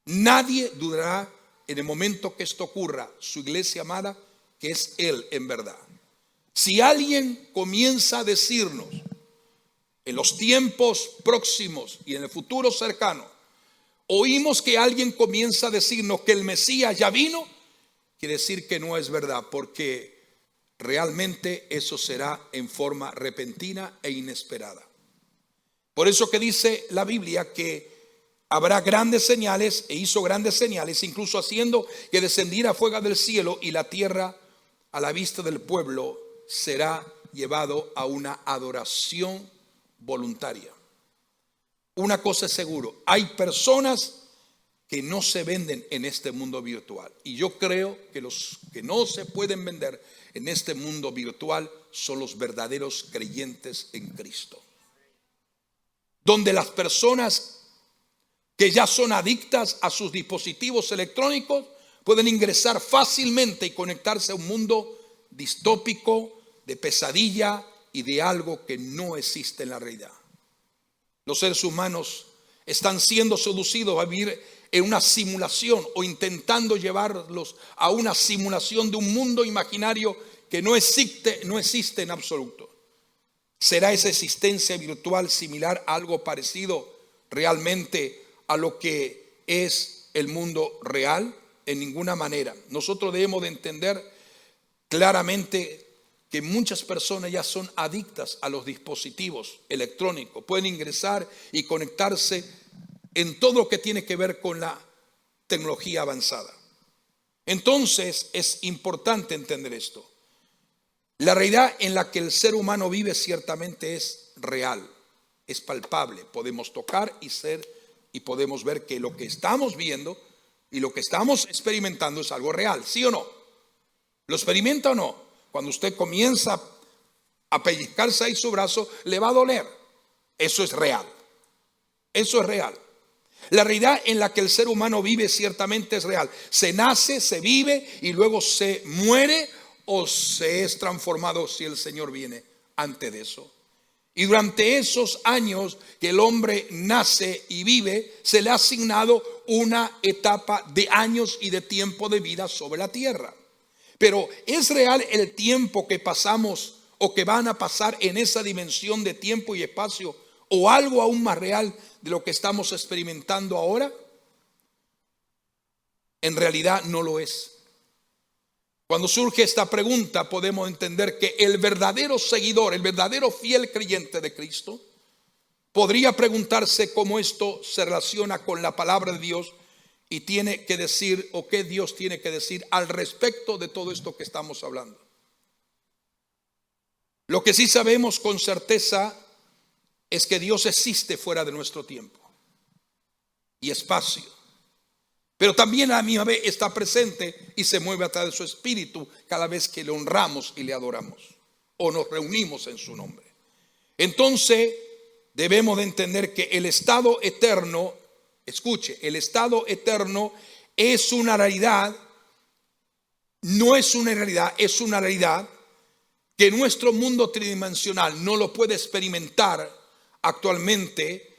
Nadie dudará en el momento que esto ocurra, su iglesia amada, que es Él en verdad. Si alguien comienza a decirnos en los tiempos próximos y en el futuro cercano, oímos que alguien comienza a decirnos que el Mesías ya vino, quiere decir que no es verdad, porque realmente eso será en forma repentina e inesperada. Por eso que dice la Biblia que habrá grandes señales, e hizo grandes señales, incluso haciendo que descendiera fuego del cielo, y la tierra a la vista del pueblo será llevado a una adoración voluntaria. Una cosa es seguro, hay personas que no se venden en este mundo virtual, y yo creo que los que no se pueden vender en este mundo virtual son los verdaderos creyentes en Cristo, donde las personas que ya son adictas a sus dispositivos electrónicos, pueden ingresar fácilmente y conectarse a un mundo distópico, de pesadilla y de algo que no existe en la realidad. Los seres humanos están siendo seducidos a vivir en una simulación o intentando llevarlos a una simulación de un mundo imaginario que no existe en absoluto. ¿Será esa existencia virtual similar a algo parecido realmente a lo que es el mundo real? En ninguna manera. Nosotros debemos de entender claramente que muchas personas ya son adictas a los dispositivos electrónicos. Pueden ingresar y conectarse en todo lo que tiene que ver con la tecnología avanzada. Entonces es importante entender esto. La realidad en la que el ser humano vive ciertamente es real, es palpable. Podemos tocar y podemos ver que lo que estamos viendo y lo que estamos experimentando es algo real, ¿sí o no? ¿Lo experimenta o no? Cuando usted comienza a pellizcarse ahí su brazo, le va a doler. Eso es real. Eso es real. La realidad en la que el ser humano vive ciertamente es real. Se nace, se vive y luego se muere o se es transformado si el Señor viene antes de eso. Y durante esos años que el hombre nace y vive, se le ha asignado una etapa de años y de tiempo de vida sobre la tierra. Pero ¿es real el tiempo que pasamos o que van a pasar en esa dimensión de tiempo y espacio? ¿O algo aún más real de lo que estamos experimentando ahora? En realidad no lo es. Cuando surge esta pregunta, podemos entender que el verdadero seguidor, el verdadero fiel creyente de Cristo, podría preguntarse cómo esto se relaciona con la palabra de Dios y tiene que decir, o qué Dios tiene que decir al respecto de todo esto que estamos hablando. Lo que sí sabemos con certeza es que Dios existe fuera de nuestro tiempo y espacio. Pero también a la misma vez está presente y se mueve a través de su espíritu cada vez que le honramos y le adoramos o nos reunimos en su nombre. Entonces debemos de entender que el estado eterno, escuche, el estado eterno es una realidad, no es una realidad, es una realidad que nuestro mundo tridimensional no lo puede experimentar actualmente.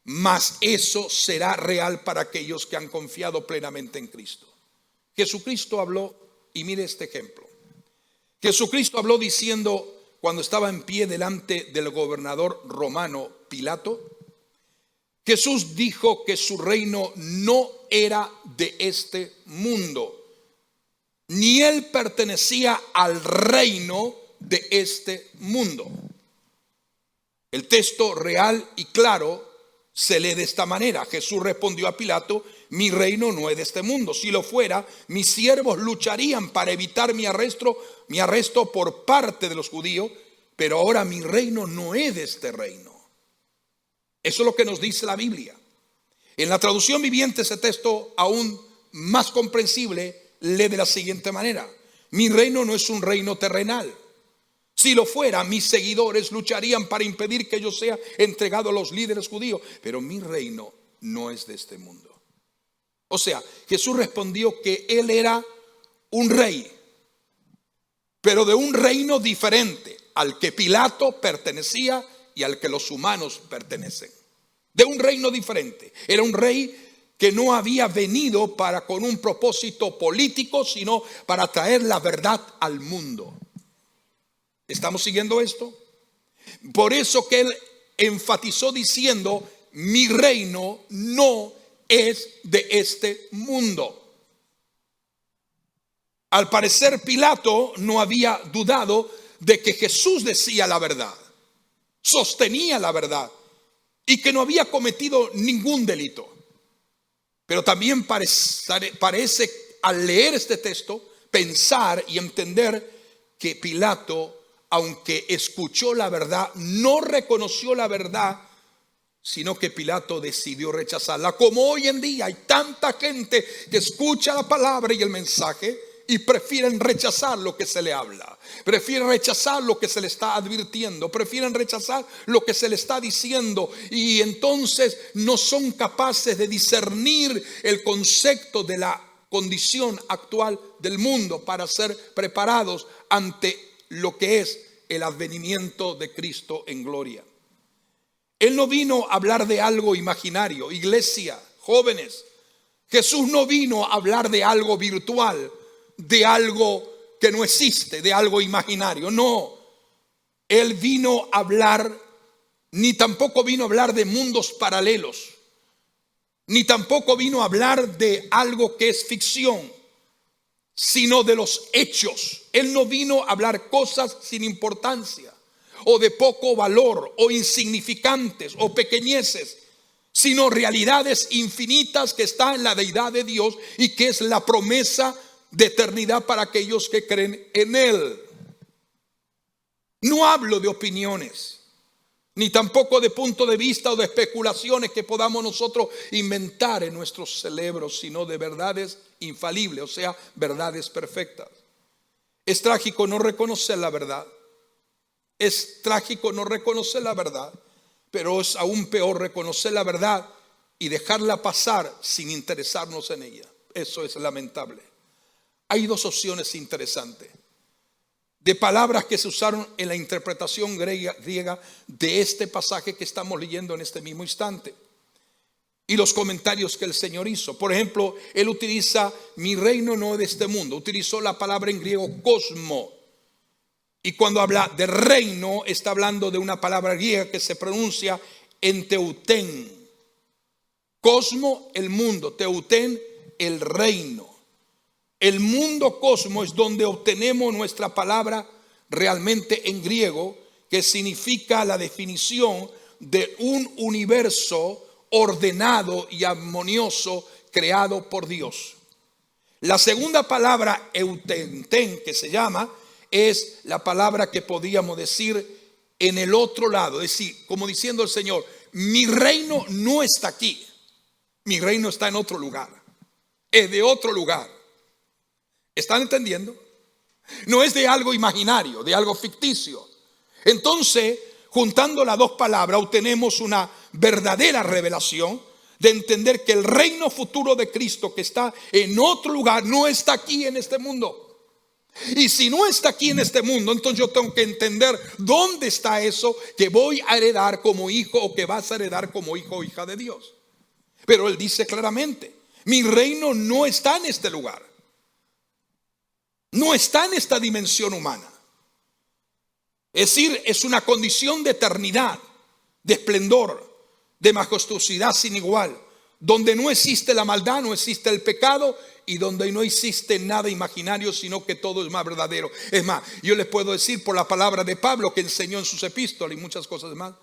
Mas eso será real para aquellos que han confiado plenamente en Cristo. Jesucristo habló, y mire este ejemplo. Jesucristo habló diciendo, cuando estaba en pie delante del gobernador romano Pilato, Jesús dijo que su reino no era de este mundo, ni él pertenecía al reino de este mundo. El texto real y claro se lee de esta manera. Jesús respondió a Pilato: mi reino no es de este mundo. Si lo fuera, mis siervos lucharían para evitar mi arresto por parte de los judíos, pero ahora mi reino no es de este reino. Eso es lo que nos dice la Biblia. En la traducción viviente, ese texto aún más comprensible lee de la siguiente manera: mi reino no es un reino terrenal. Si lo fuera, mis seguidores lucharían para impedir que yo sea entregado a los líderes judíos, pero mi reino no es de este mundo. O sea, Jesús respondió que él era un rey, pero de un reino diferente al que Pilato pertenecía y al que los humanos pertenecen. De un reino diferente. Era un rey que no había venido con un propósito político, sino para traer la verdad al mundo. ¿Estamos siguiendo esto? Por eso que él enfatizó diciendo: mi reino no es de este mundo. Al parecer Pilato no había dudado de que Jesús decía la verdad, sostenía la verdad y que no había cometido ningún delito. Pero también parece al leer este texto pensar y entender que Pilato, aunque escuchó la verdad, no reconoció la verdad, sino que Pilato decidió rechazarla. Como hoy en día hay tanta gente que escucha la palabra y el mensaje y prefieren rechazar lo que se le habla, prefieren rechazar lo que se le está advirtiendo, prefieren rechazar lo que se le está diciendo, y entonces no son capaces de discernir el concepto de la condición actual del mundo para ser preparados ante lo que es el advenimiento de Cristo en gloria. Él no vino a hablar de algo imaginario. Iglesia, jóvenes, Jesús no vino a hablar de algo virtual, de algo que no existe, de algo imaginario. No, Él vino a hablar, ni tampoco vino a hablar de mundos paralelos, ni tampoco vino a hablar de algo que es ficción, sino de los hechos. Él no vino a hablar cosas sin importancia, o de poco valor, o insignificantes, o pequeñeces, sino realidades infinitas que están en la deidad de Dios y que es la promesa de eternidad para aquellos que creen en Él. No hablo de opiniones, ni tampoco de punto de vista o de especulaciones que podamos nosotros inventar en nuestros cerebros, sino de verdades infalibles, o sea, verdades perfectas. Es trágico no reconocer la verdad. Es trágico no reconocer la verdad, pero es aún peor reconocer la verdad y dejarla pasar sin interesarnos en ella. Eso es lamentable. Hay dos opciones interesantes de palabras que se usaron en la interpretación griega de este pasaje que estamos leyendo en este mismo instante, y los comentarios que el Señor hizo. Por ejemplo, Él utiliza mi reino no es de este mundo. Utilizó la palabra en griego cosmo, y cuando habla de reino está hablando de una palabra griega que se pronuncia enteuten. Cosmo, el mundo; teuten, el reino. El mundo cosmo es donde obtenemos nuestra palabra realmente en griego, que significa la definición de un universo ordenado y armonioso creado por Dios. La segunda palabra, eutenten, que se llama, es la palabra que podríamos decir en el otro lado, es decir, como diciendo el Señor, mi reino no está aquí, mi reino está en otro lugar, es de otro lugar. ¿Están entendiendo? No es de algo imaginario, de algo ficticio. Entonces, juntando las dos palabras, obtenemos una verdadera revelación de entender que el reino futuro de Cristo, que está en otro lugar, no está aquí en este mundo. Y si no está aquí en este mundo, entonces yo tengo que entender dónde está eso que voy a heredar como hijo, o que vas a heredar como hijo o hija de Dios. Pero Él dice claramente, mi reino no está en este lugar, no está en esta dimensión humana. Es decir, es una condición de eternidad, de esplendor, de majestuosidad sin igual, donde no existe la maldad, no existe el pecado, y donde no existe nada imaginario, sino que todo es más verdadero. Es más, yo les puedo decir por la palabra de Pablo, que enseñó en sus epístolas y muchas cosas más,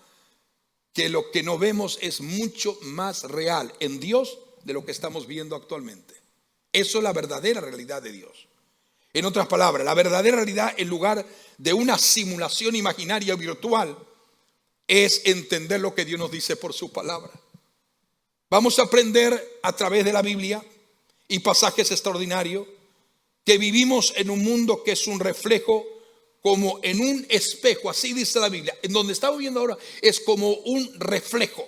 que lo que no vemos es mucho más real en Dios de lo que estamos viendo actualmente. Eso es la verdadera realidad de Dios. En otras palabras, la verdadera realidad, en lugar de una simulación imaginaria o virtual, es entender lo que Dios nos dice por su palabra. Vamos a aprender a través de la Biblia y pasajes extraordinarios que vivimos en un mundo que es un reflejo, como en un espejo, así dice la Biblia. En donde estamos viendo ahora es como un reflejo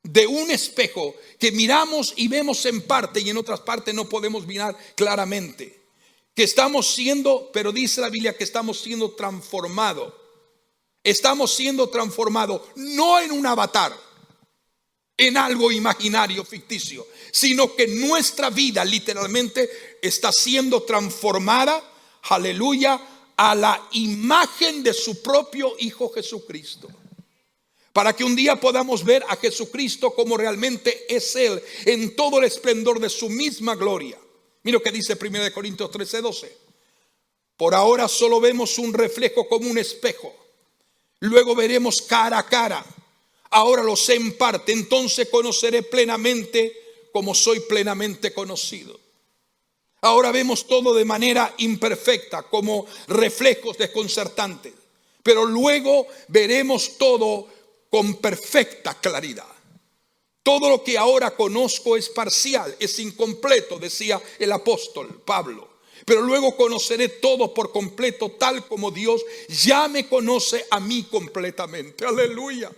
de un espejo que miramos y vemos en parte, y en otras partes no podemos mirar claramente. Que estamos siendo, pero dice la Biblia que estamos siendo transformados. Estamos siendo transformados no en un avatar, en algo imaginario, ficticio, sino que nuestra vida literalmente está siendo transformada, aleluya, a la imagen de su propio Hijo Jesucristo. Para que un día podamos ver a Jesucristo como realmente es Él, en todo el esplendor de su misma gloria. Mira lo que dice 1 Corintios 13:12. Por ahora solo vemos un reflejo como un espejo. Luego veremos cara a cara. Ahora lo sé en parte, entonces conoceré plenamente como soy plenamente conocido. Ahora vemos todo de manera imperfecta, como reflejos desconcertantes. Pero luego veremos todo con perfecta claridad. Todo lo que ahora conozco es parcial, es incompleto, decía el apóstol Pablo. pero luego conoceré todo por completo, tal como Dios ya me conoce a mí completamente. Aleluya.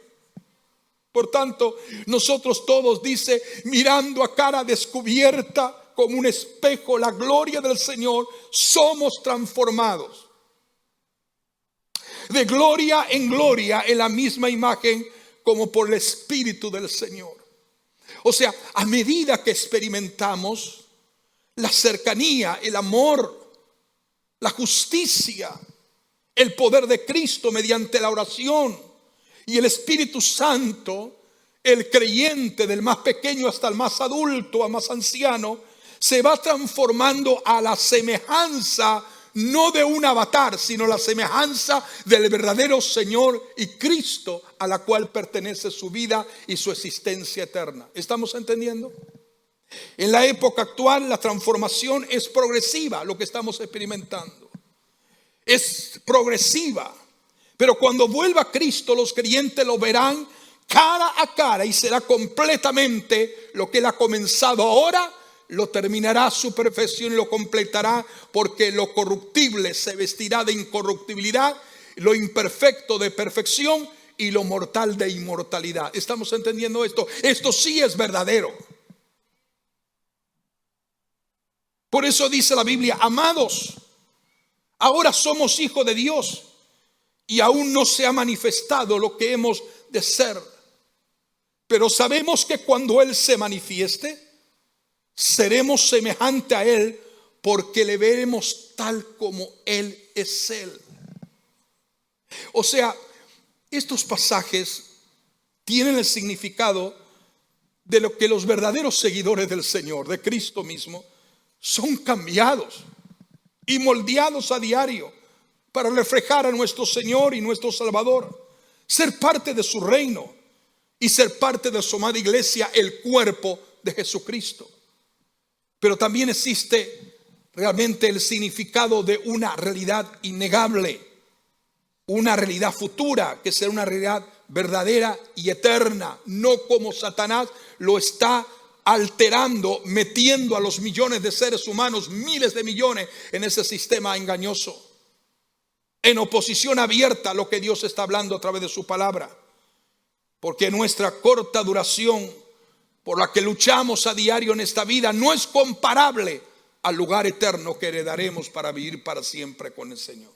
Por tanto, nosotros todos, dice, mirando a cara descubierta como un espejo la gloria del Señor, somos transformados de gloria en gloria en la misma imagen como por el Espíritu del Señor. O sea, a medida que experimentamos la cercanía, el amor, la justicia, el poder de Cristo mediante la oración y el Espíritu Santo, el creyente, del más pequeño hasta el más adulto, al más anciano, se va transformando a la semejanza, no de un avatar, sino la semejanza del verdadero Señor y Cristo, a la cual pertenece su vida y su existencia eterna. ¿Estamos entendiendo? En la época actual la transformación es progresiva, lo que estamos experimentando es progresiva, pero cuando vuelva Cristo los creyentes lo verán cara a cara y será completamente lo que Él ha comenzado ahora, lo terminará a su perfección y lo completará, porque lo corruptible se vestirá de incorruptibilidad, lo imperfecto de perfección y lo mortal de inmortalidad. ¿Estamos entendiendo esto? Esto sí es verdadero. Por eso dice la Biblia: amados, ahora somos hijos de Dios y aún no se ha manifestado lo que hemos de ser, pero sabemos que cuando Él se manifieste, seremos semejante a Él, porque le veremos tal como Él es Él. O sea, estos pasajes tienen el significado de lo que los verdaderos seguidores del Señor, de Cristo mismo, son cambiados y moldeados a diario para reflejar a nuestro Señor y nuestro Salvador, ser parte de su reino y ser parte de su amada iglesia, el cuerpo de Jesucristo. Pero también existe realmente el significado de una realidad innegable, una realidad futura, que será una realidad verdadera y eterna, no como Satanás lo está alterando, metiendo a los millones de seres humanos, miles de millones, en ese sistema engañoso, en oposición abierta a lo que Dios está hablando a través de su palabra. Porque nuestra corta duración por la que luchamos a diario en esta vida no es comparable al lugar eterno que heredaremos para vivir para siempre con el Señor.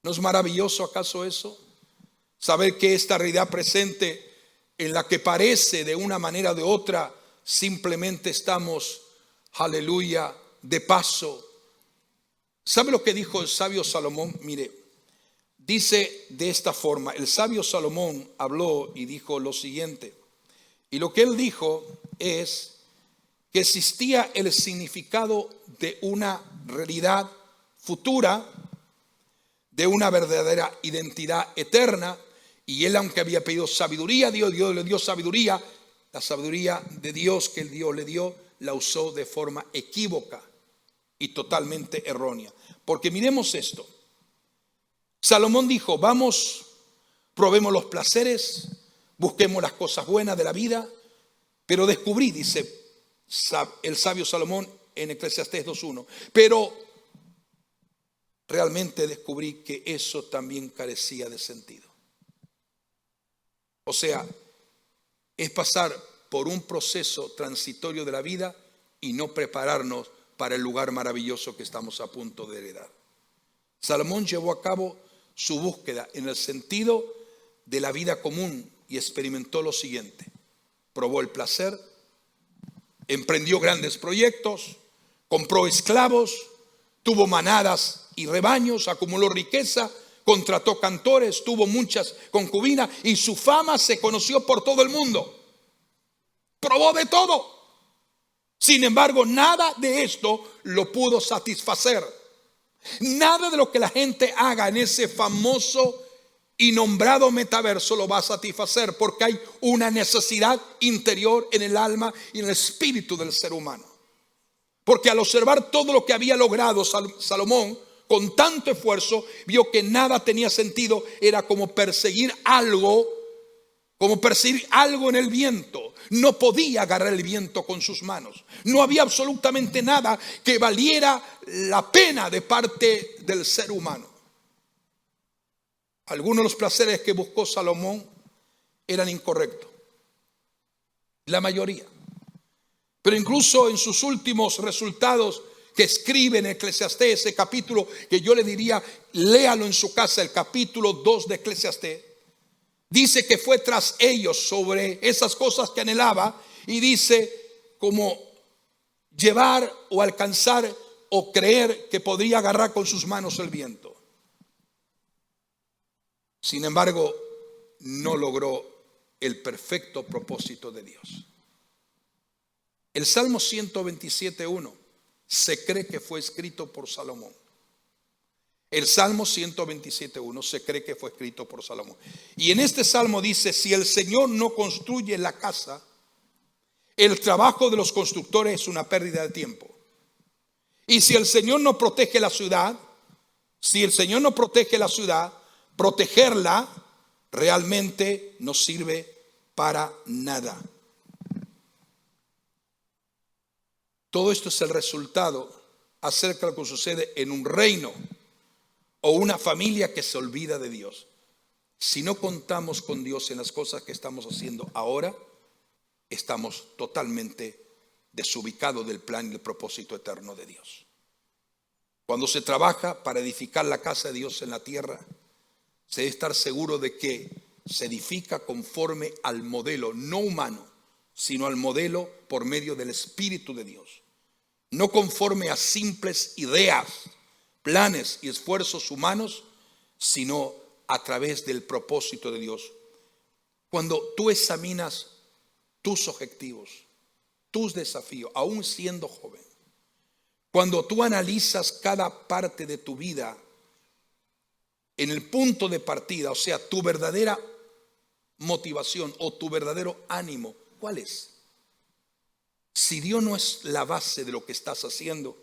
¿No es maravilloso acaso eso? Saber que esta realidad presente, en la que parece de una manera o de otra simplemente estamos, aleluya, de paso. ¿Sabe lo que dijo el sabio Salomón? Mire, dice de esta forma: el sabio Salomón habló y dijo lo siguiente, y lo que él dijo es que existía el significado de una realidad futura, de una verdadera identidad eterna, y él, aunque había pedido sabiduría, Dios le dio sabiduría. La sabiduría de Dios que el Dios le dio, la usó de forma equívoca y totalmente errónea. Porque miremos esto. Salomón dijo: vamos, probemos los placeres, busquemos las cosas buenas de la vida. Pero descubrí, dice el sabio Salomón en Eclesiastés 2:1, pero realmente descubrí que eso también carecía de sentido. O sea, es pasar por un proceso transitorio de la vida y no prepararnos para el lugar maravilloso que estamos a punto de heredar. Salomón llevó a cabo su búsqueda en el sentido de la vida común y experimentó lo siguiente: probó el placer, emprendió grandes proyectos, compró esclavos, tuvo manadas y rebaños, acumuló riqueza, contrató cantores, tuvo muchas concubinas y su fama se conoció por todo el mundo. Probó de todo. Sin embargo, nada de esto lo pudo satisfacer. Nada de lo que la gente haga en ese famoso y nombrado metaverso lo va a satisfacer, porque hay una necesidad interior en el alma y en el espíritu del ser humano. Porque al observar todo lo que había logrado Salomón con tanto esfuerzo, vio que nada tenía sentido. Era como perseguir algo como percibir algo en el viento. No podía agarrar el viento con sus manos. No había absolutamente nada que valiera la pena de parte del ser humano. Algunos de los placeres que buscó Salomón eran incorrectos, la mayoría. Pero incluso en sus últimos resultados que escribe en Eclesiastés, ese capítulo que yo le diría, léalo en su casa, el capítulo 2 de Eclesiastés, dice que fue tras ellos sobre esas cosas que anhelaba, y dice como llevar o alcanzar o creer que podría agarrar con sus manos el viento. Sin embargo, no logró el perfecto propósito de Dios. El Salmo 127:1 se cree que fue escrito por Salomón. El Salmo 127:1 se cree que fue escrito por Salomón. Y en este salmo dice: si el Señor no construye la casa, el trabajo de los constructores es una pérdida de tiempo. Y si el Señor no protege la ciudad, protegerla realmente no sirve para nada. Todo esto es el resultado acerca de lo que sucede en un reino o una familia que se olvida de Dios. Si no contamos con Dios en las cosas que estamos haciendo ahora, estamos totalmente desubicados del plan y el propósito eterno de Dios. Cuando se trabaja para edificar la casa de Dios en la tierra, se debe estar seguro de que se edifica conforme al modelo no humano, sino al modelo por medio del Espíritu de Dios. No conforme a simples ideas, planes y esfuerzos humanos, sino a través del propósito de Dios. Cuando tú examinas tus objetivos, tus desafíos, aún siendo joven, cuando tú analizas cada parte de tu vida en el punto de partida, o sea, tu verdadera motivación o tu verdadero ánimo, ¿cuál es? Si Dios no es la base de lo que estás haciendo,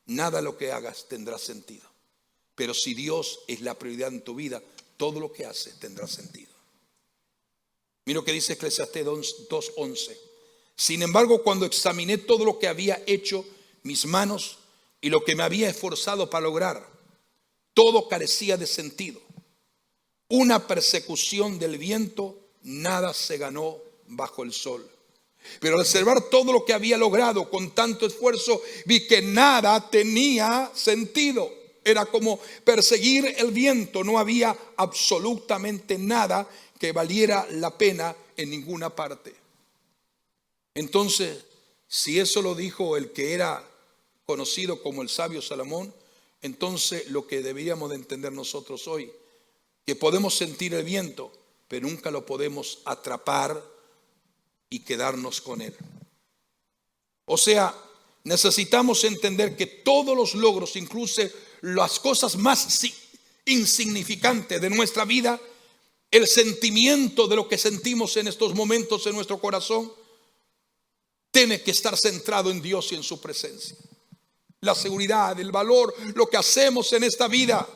nada de lo que hagas tendrá sentido. Pero si Dios es la prioridad en tu vida, todo lo que haces tendrá sentido. Mira lo que dice Eclesiastés 2:11. Sin embargo, cuando examiné todo lo que había hecho mis manos y lo que me había esforzado para lograr, todo carecía de sentido. Una persecución del viento, nada se ganó bajo el sol. Pero al observar todo lo que había logrado con tanto esfuerzo, vi que nada tenía sentido. Era como perseguir el viento. No había absolutamente nada que valiera la pena en ninguna parte. Entonces, si eso lo dijo el que era conocido como el sabio Salomón, entonces lo que deberíamos de entender nosotros hoy, que podemos sentir el viento, pero nunca lo podemos atrapar y quedarnos con él. O sea, necesitamos entender que todos los logros, incluso las cosas más insignificantes de nuestra vida, el sentimiento de lo que sentimos en estos momentos en nuestro corazón, tiene que estar centrado en Dios y en su presencia. La seguridad, el valor, lo que hacemos en esta vida.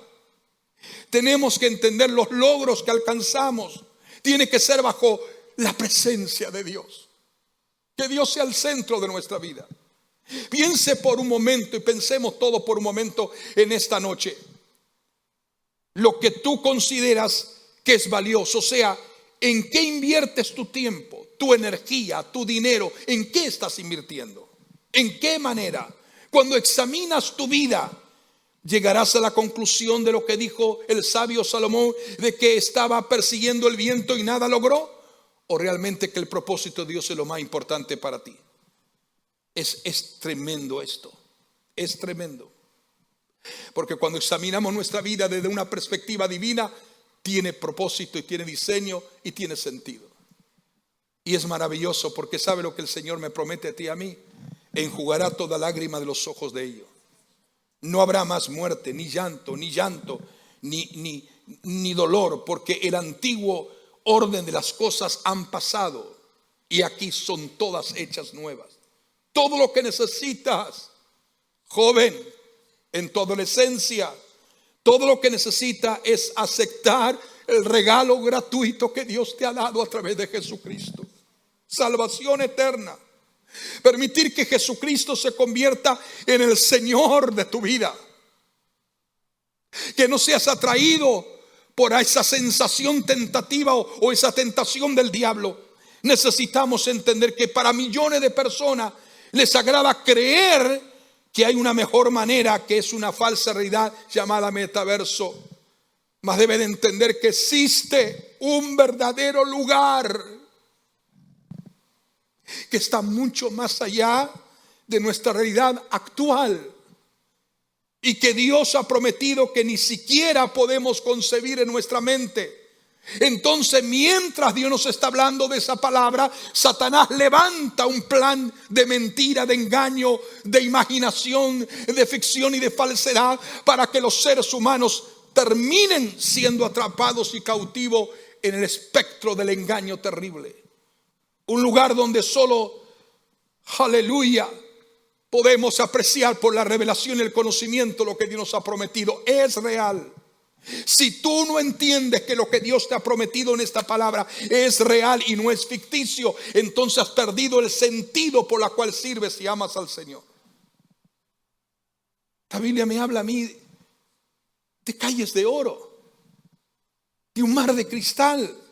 Tenemos que entender los logros que alcanzamos. Tiene que ser bajo la presencia de Dios. Que Dios sea el centro de nuestra vida. Piense por un momento y pensemos todos por un momento en esta noche. Lo que tú consideras que es valioso, o sea, ¿en qué inviertes tu tiempo, tu energía, tu dinero? ¿En qué estás invirtiendo? ¿En qué manera? Cuando examinas tu vida, llegarás a la conclusión de lo que dijo el sabio Salomón, de que estaba persiguiendo el viento y nada logró, o realmente que el propósito de Dios es lo más importante para ti. Es tremendo esto, es tremendo. Porque cuando examinamos nuestra vida desde una perspectiva divina, tiene propósito y tiene diseño y tiene sentido. Y es maravilloso porque sabe lo que el Señor me promete a ti y a mí: enjugará toda lágrima de los ojos de ellos. No habrá más muerte, ni llanto, ni dolor, porque el antiguo orden de las cosas han pasado y aquí son todas hechas nuevas. Todo lo que necesitas, joven, en tu adolescencia, todo lo que necesita es aceptar el regalo gratuito que Dios te ha dado a través de Jesucristo. Salvación eterna. Permitir que Jesucristo se convierta en el Señor de tu vida. Que no seas atraído por esa sensación tentativa o esa tentación del diablo. Necesitamos entender que para millones de personas les agrada creer que hay una mejor manera, que es una falsa realidad llamada metaverso. Mas deben entender que existe un verdadero lugar que está mucho más allá de nuestra realidad actual y que Dios ha prometido que ni siquiera podemos concebir en nuestra mente. Entonces, mientras Dios nos está hablando de esa palabra, Satanás levanta un plan de mentira, de engaño, de imaginación, de ficción y de falsedad para que los seres humanos terminen siendo atrapados y cautivos en el espectro del engaño terrible. Un lugar donde solo, aleluya, podemos apreciar por la revelación y el conocimiento lo que Dios nos ha prometido. Es real. Si tú no entiendes que lo que Dios te ha prometido en esta palabra es real y no es ficticio, entonces has perdido el sentido por la cual sirves y amas al Señor. La Biblia me habla a mí de calles de oro, de un mar de cristal,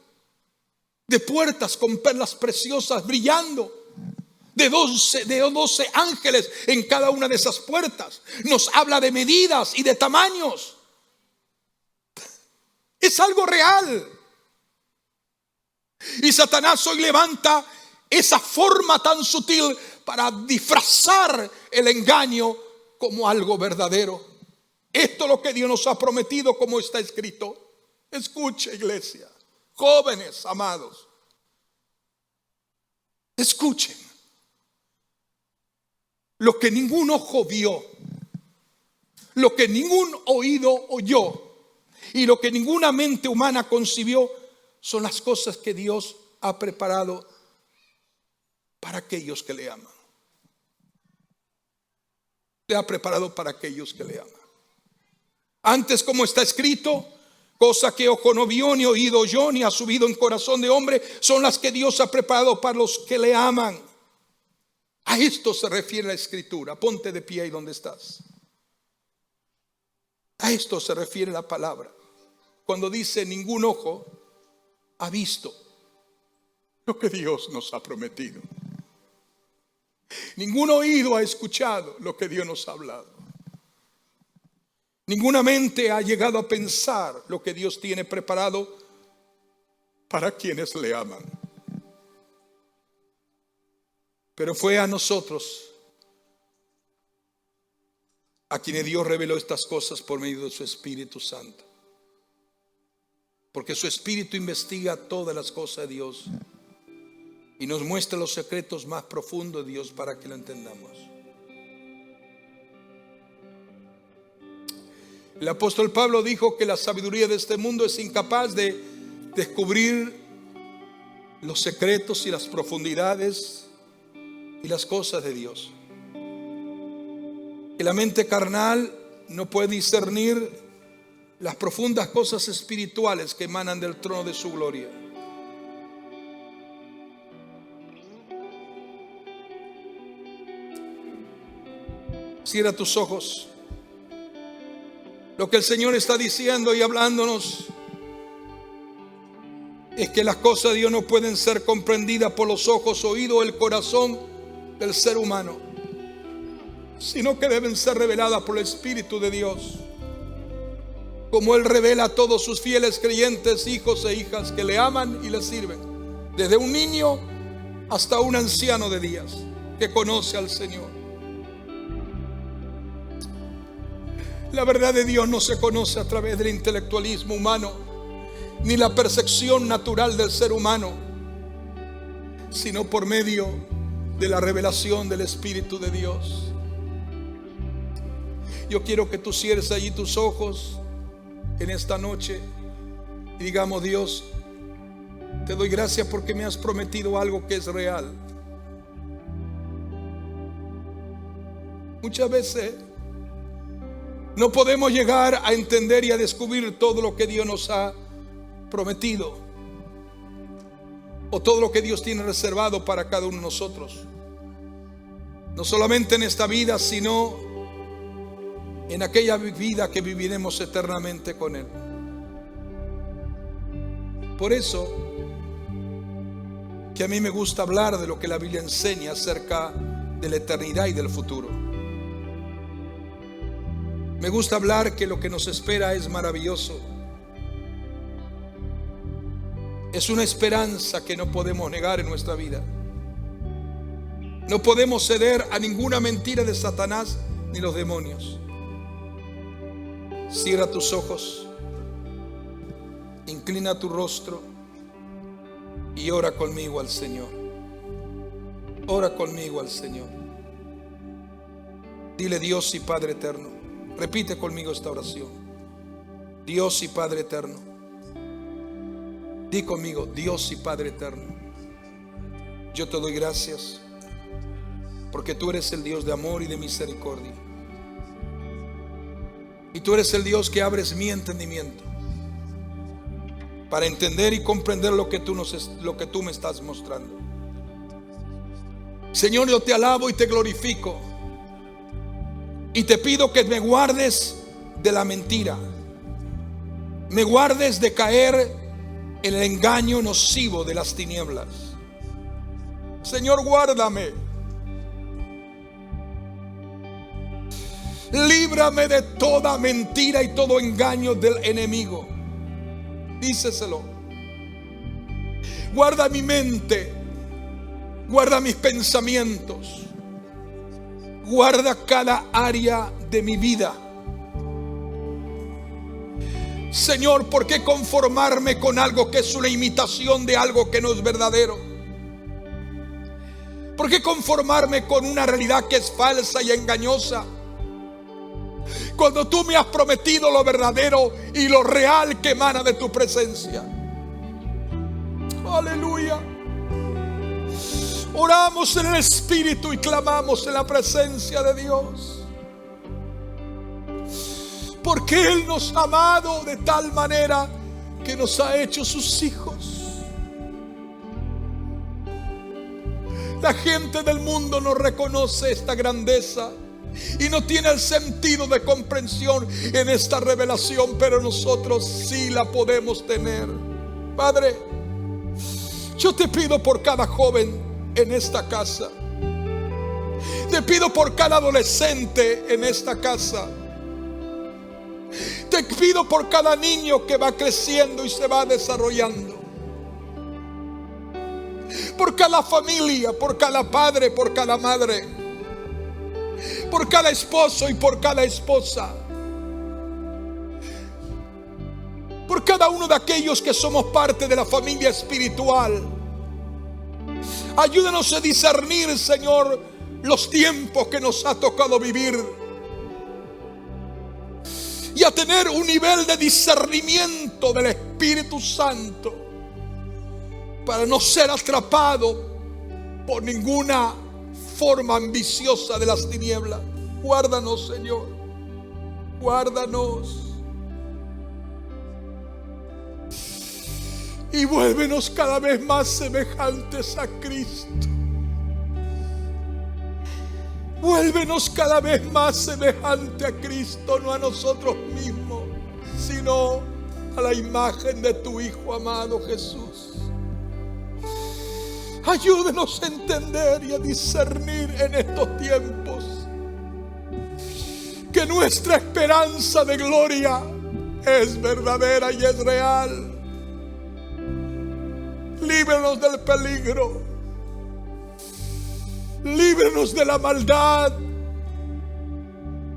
de puertas con perlas preciosas brillando, de 12 ángeles en cada una de esas puertas. Nos habla de medidas y de tamaños. Es algo real. Y Satanás hoy levanta esa forma tan sutil para disfrazar el engaño como algo verdadero. Esto es lo que Dios nos ha prometido, como está escrito. Escuche, iglesia, jóvenes amados, escuchen. Lo que ningún ojo vio, lo que ningún oído oyó y lo que ninguna mente humana concibió son las cosas que Dios ha preparado para aquellos que le aman. Le ha preparado para aquellos que le aman. Antes, como está escrito, cosa que ojo no vio, ni oído oyó, ni ha subido en corazón de hombre, son las que Dios ha preparado para los que le aman. A esto se refiere la escritura. Ponte de pie ahí donde estás. A esto se refiere la palabra cuando dice: ningún ojo ha visto lo que Dios nos ha prometido, ningún oído ha escuchado lo que Dios nos ha hablado, ninguna mente ha llegado a pensar lo que Dios tiene preparado para quienes le aman. Pero fue a nosotros a quienes Dios reveló estas cosas por medio de su Espíritu Santo. Porque su Espíritu investiga todas las cosas de Dios y nos muestra los secretos más profundos de Dios para que lo entendamos. El apóstol Pablo dijo que la sabiduría de este mundo es incapaz de descubrir los secretos y las profundidades y las cosas de Dios. Que la mente carnal no puede discernir las profundas cosas espirituales que emanan del trono de su gloria. Cierra tus ojos. Lo que el Señor está diciendo y hablándonos es que las cosas de Dios no pueden ser comprendidas por los ojos, oídos o el corazón del ser humano, sino que deben ser reveladas por el Espíritu de Dios, como Él revela a todos sus fieles creyentes, hijos e hijas que le aman y le sirven, desde un niño hasta un anciano de días que conoce al Señor. La verdad de Dios no se conoce a través del intelectualismo humano ni la percepción natural del ser humano, sino por medio de la revelación del Espíritu de Dios. Yo quiero que tú cierres allí tus ojos en esta noche y digamos: Dios, te doy gracias porque me has prometido algo que es real. Muchas veces no podemos llegar a entender y a descubrir todo lo que Dios nos ha prometido, o todo lo que Dios tiene reservado para cada uno de nosotros, no solamente en esta vida, sino en aquella vida que viviremos eternamente con Él. Por eso que a mí me gusta hablar de lo que la Biblia enseña acerca de la eternidad y del futuro. Me gusta hablar que lo que nos espera es maravilloso. Es una esperanza que no podemos negar en nuestra vida. No podemos ceder a ninguna mentira de Satanás ni los demonios. Cierra tus ojos, inclina tu rostro y ora conmigo al Señor. Ora conmigo al Señor. Dile: Dios y Padre eterno. Repite conmigo esta oración. Dios y Padre eterno. Di conmigo: Dios y Padre eterno, yo te doy gracias porque tú eres el Dios de amor y de misericordia. Y tú eres el Dios que abres mi entendimiento para entender y comprender lo que tú me estás mostrando. Señor, yo te alabo y te glorifico y te pido que me guardes de la mentira, me guardes de caer en el engaño nocivo de las tinieblas. Señor, guárdame, líbrame de toda mentira y todo engaño del enemigo. Díceselo. Guarda mi mente, guarda mis pensamientos, guarda cada área de mi vida. Señor, ¿por qué conformarme con algo que es una imitación de algo que no es verdadero? ¿Por qué conformarme con una realidad que es falsa y engañosa, cuando tú me has prometido lo verdadero y lo real que emana de tu presencia? Aleluya. Oramos en el Espíritu y clamamos en la presencia de Dios, porque Él nos ha amado de tal manera que nos ha hecho sus hijos. La gente del mundo no reconoce esta grandeza y no tiene el sentido de comprensión en esta revelación, pero nosotros sí la podemos tener. Padre, yo te pido por cada joven en esta casa, te pido por cada adolescente en esta casa, te pido por cada niño que va creciendo y se va desarrollando, por cada familia, por cada padre, por cada madre, por cada esposo y por cada esposa, por cada uno de aquellos que somos parte de la familia espiritual. Ayúdanos a discernir, Señor, los tiempos que nos ha tocado vivir y a tener un nivel de discernimiento del Espíritu Santo para no ser atrapado por ninguna forma ambiciosa de las tinieblas. Guárdanos, Señor, guárdanos y vuélvenos cada vez más semejantes a Cristo. Vuélvenos cada vez más semejante a Cristo, no a nosotros mismos, sino a la imagen de tu Hijo amado Jesús. Ayúdenos a entender y a discernir en estos tiempos que nuestra esperanza de gloria es verdadera y es real. Líbranos del peligro, líbranos de la maldad,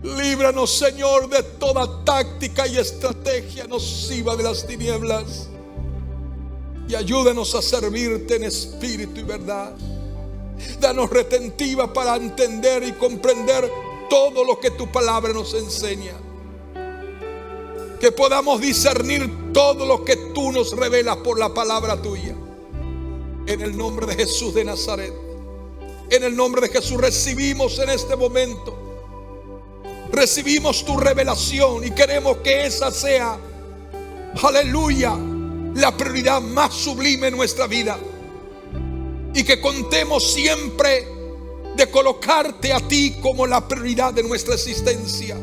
líbranos, Señor, de toda táctica y estrategia nociva de las tinieblas, y ayúdanos a servirte en espíritu y verdad. Danos retentiva para entender y comprender todo lo que tu palabra nos enseña, que podamos discernir todo lo que tú nos revelas por la palabra tuya. En el nombre de Jesús de Nazaret, en el nombre de Jesús recibimos en este momento, recibimos tu revelación y queremos que esa sea, aleluya, la prioridad más sublime en nuestra vida, y que contemos siempre de colocarte a ti como la prioridad de nuestra existencia,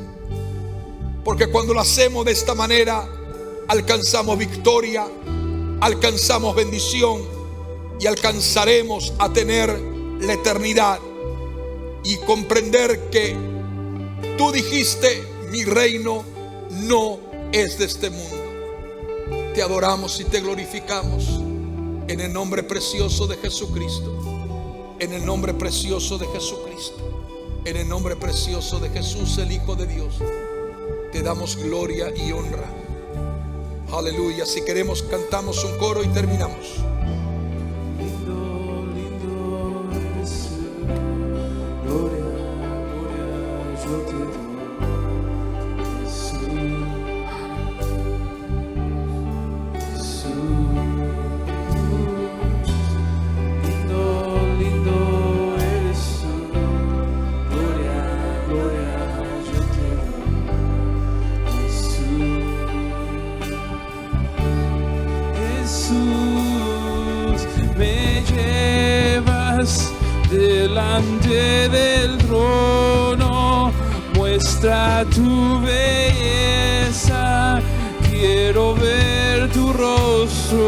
porque cuando lo hacemos de esta manera alcanzamos victoria, alcanzamos bendición y alcanzaremos a tener la eternidad y comprender que tú dijiste: mi reino no es de este mundo. Te adoramos y te glorificamos en el nombre precioso de Jesucristo, en el nombre precioso de Jesucristo, en el nombre precioso de Jesús, el Hijo de Dios. Te damos gloria y honra. Aleluya. Si queremos, cantamos un coro y terminamos. Lindo, lindo eres, gloria, gloria, yo te doy, Jesús, Jesús. Lindo, lindo eres, gloria, gloria, yo te doy, Jesús. Jesús, me llevas delante del trono, muestra tu belleza, quiero ver tu rostro.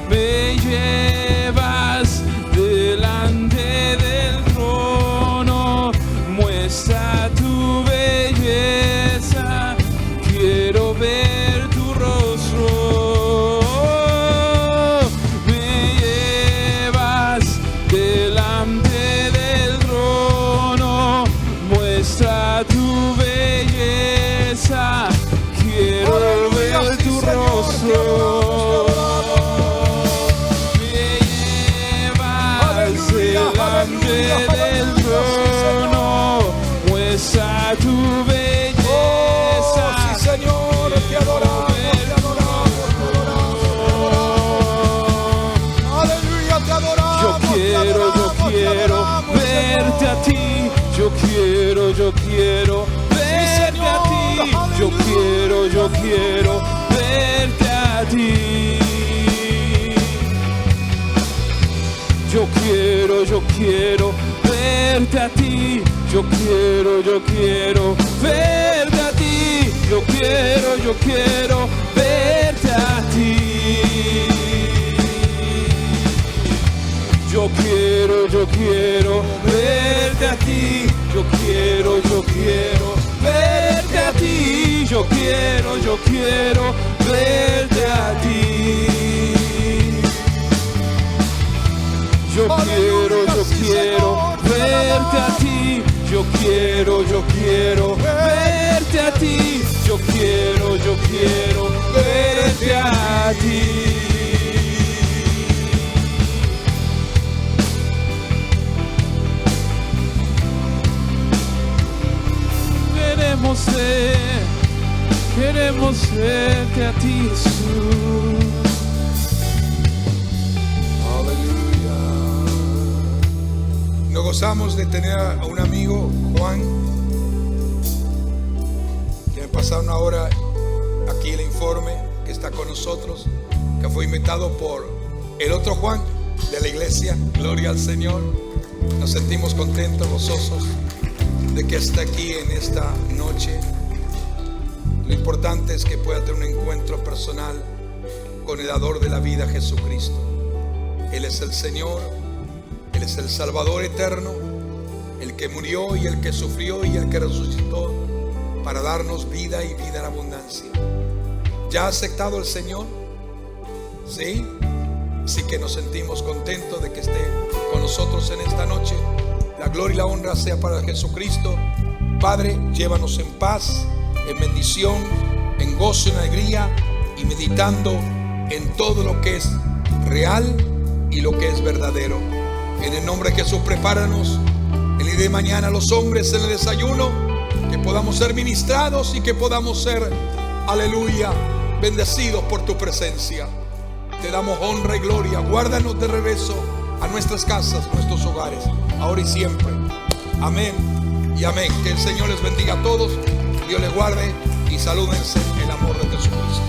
Me llevas delante del trono, muestra tu belleza, quiero ver tu rostro. Me llevas delante del trono, muestra tu belleza, quiero Aleluya, ver sí, tu Señor, rostro. Me llevas Aleluya, delante aleluya, del aleluya, sí, trono, muestra tu belleza. Oh, sí, Señor, te adoramos, te adoramos, te adoramos. Aleluya, te adoramos. Yo quiero verte a ti. Yo quiero verte a ti. Yo quiero verte a ti. Yo quiero verte a ti. Yo quiero verte a ti. Yo quiero verte a ti. Yo quiero verte a ti. Yo quiero verte a ti. Yo quiero verte a ti. Yo quiero verte a ti. Yo quiero verte a ti. Yo quiero verte a ti. Queremos verte a ti, Jesús. Aleluya. Nos gozamos de tener a un amigo, Juan, que me pasaron ahora aquí el informe, que está con nosotros, que fue invitado por el otro Juan de la iglesia. Gloria al Señor. Nos sentimos contentos, gozosos de que esté aquí en esta noche. Lo importante es que pueda tener un encuentro personal con el dador de la vida, Jesucristo. Él es el Señor, Él es el Salvador eterno, el que murió y el que sufrió y el que resucitó para darnos vida y vida en abundancia. ¿Ya ha aceptado el Señor? ¿Sí? Así que nos sentimos contentos de que esté con nosotros en esta noche. La gloria y la honra sea para Jesucristo. Padre, llévanos en paz, en bendición, en gozo, en alegría, y meditando en todo lo que es real y lo que es verdadero. En el nombre de Jesús, prepáranos el día de mañana los hombres en el desayuno, que podamos ser ministrados y que podamos ser, aleluya, bendecidos por tu presencia. Te damos honra y gloria. Guárdanos de regreso a nuestras casas, nuestros hogares, ahora y siempre. Amén y amén. Que el Señor les bendiga a todos, Dios les guarde, y salúdense en el amor de Jesucristo.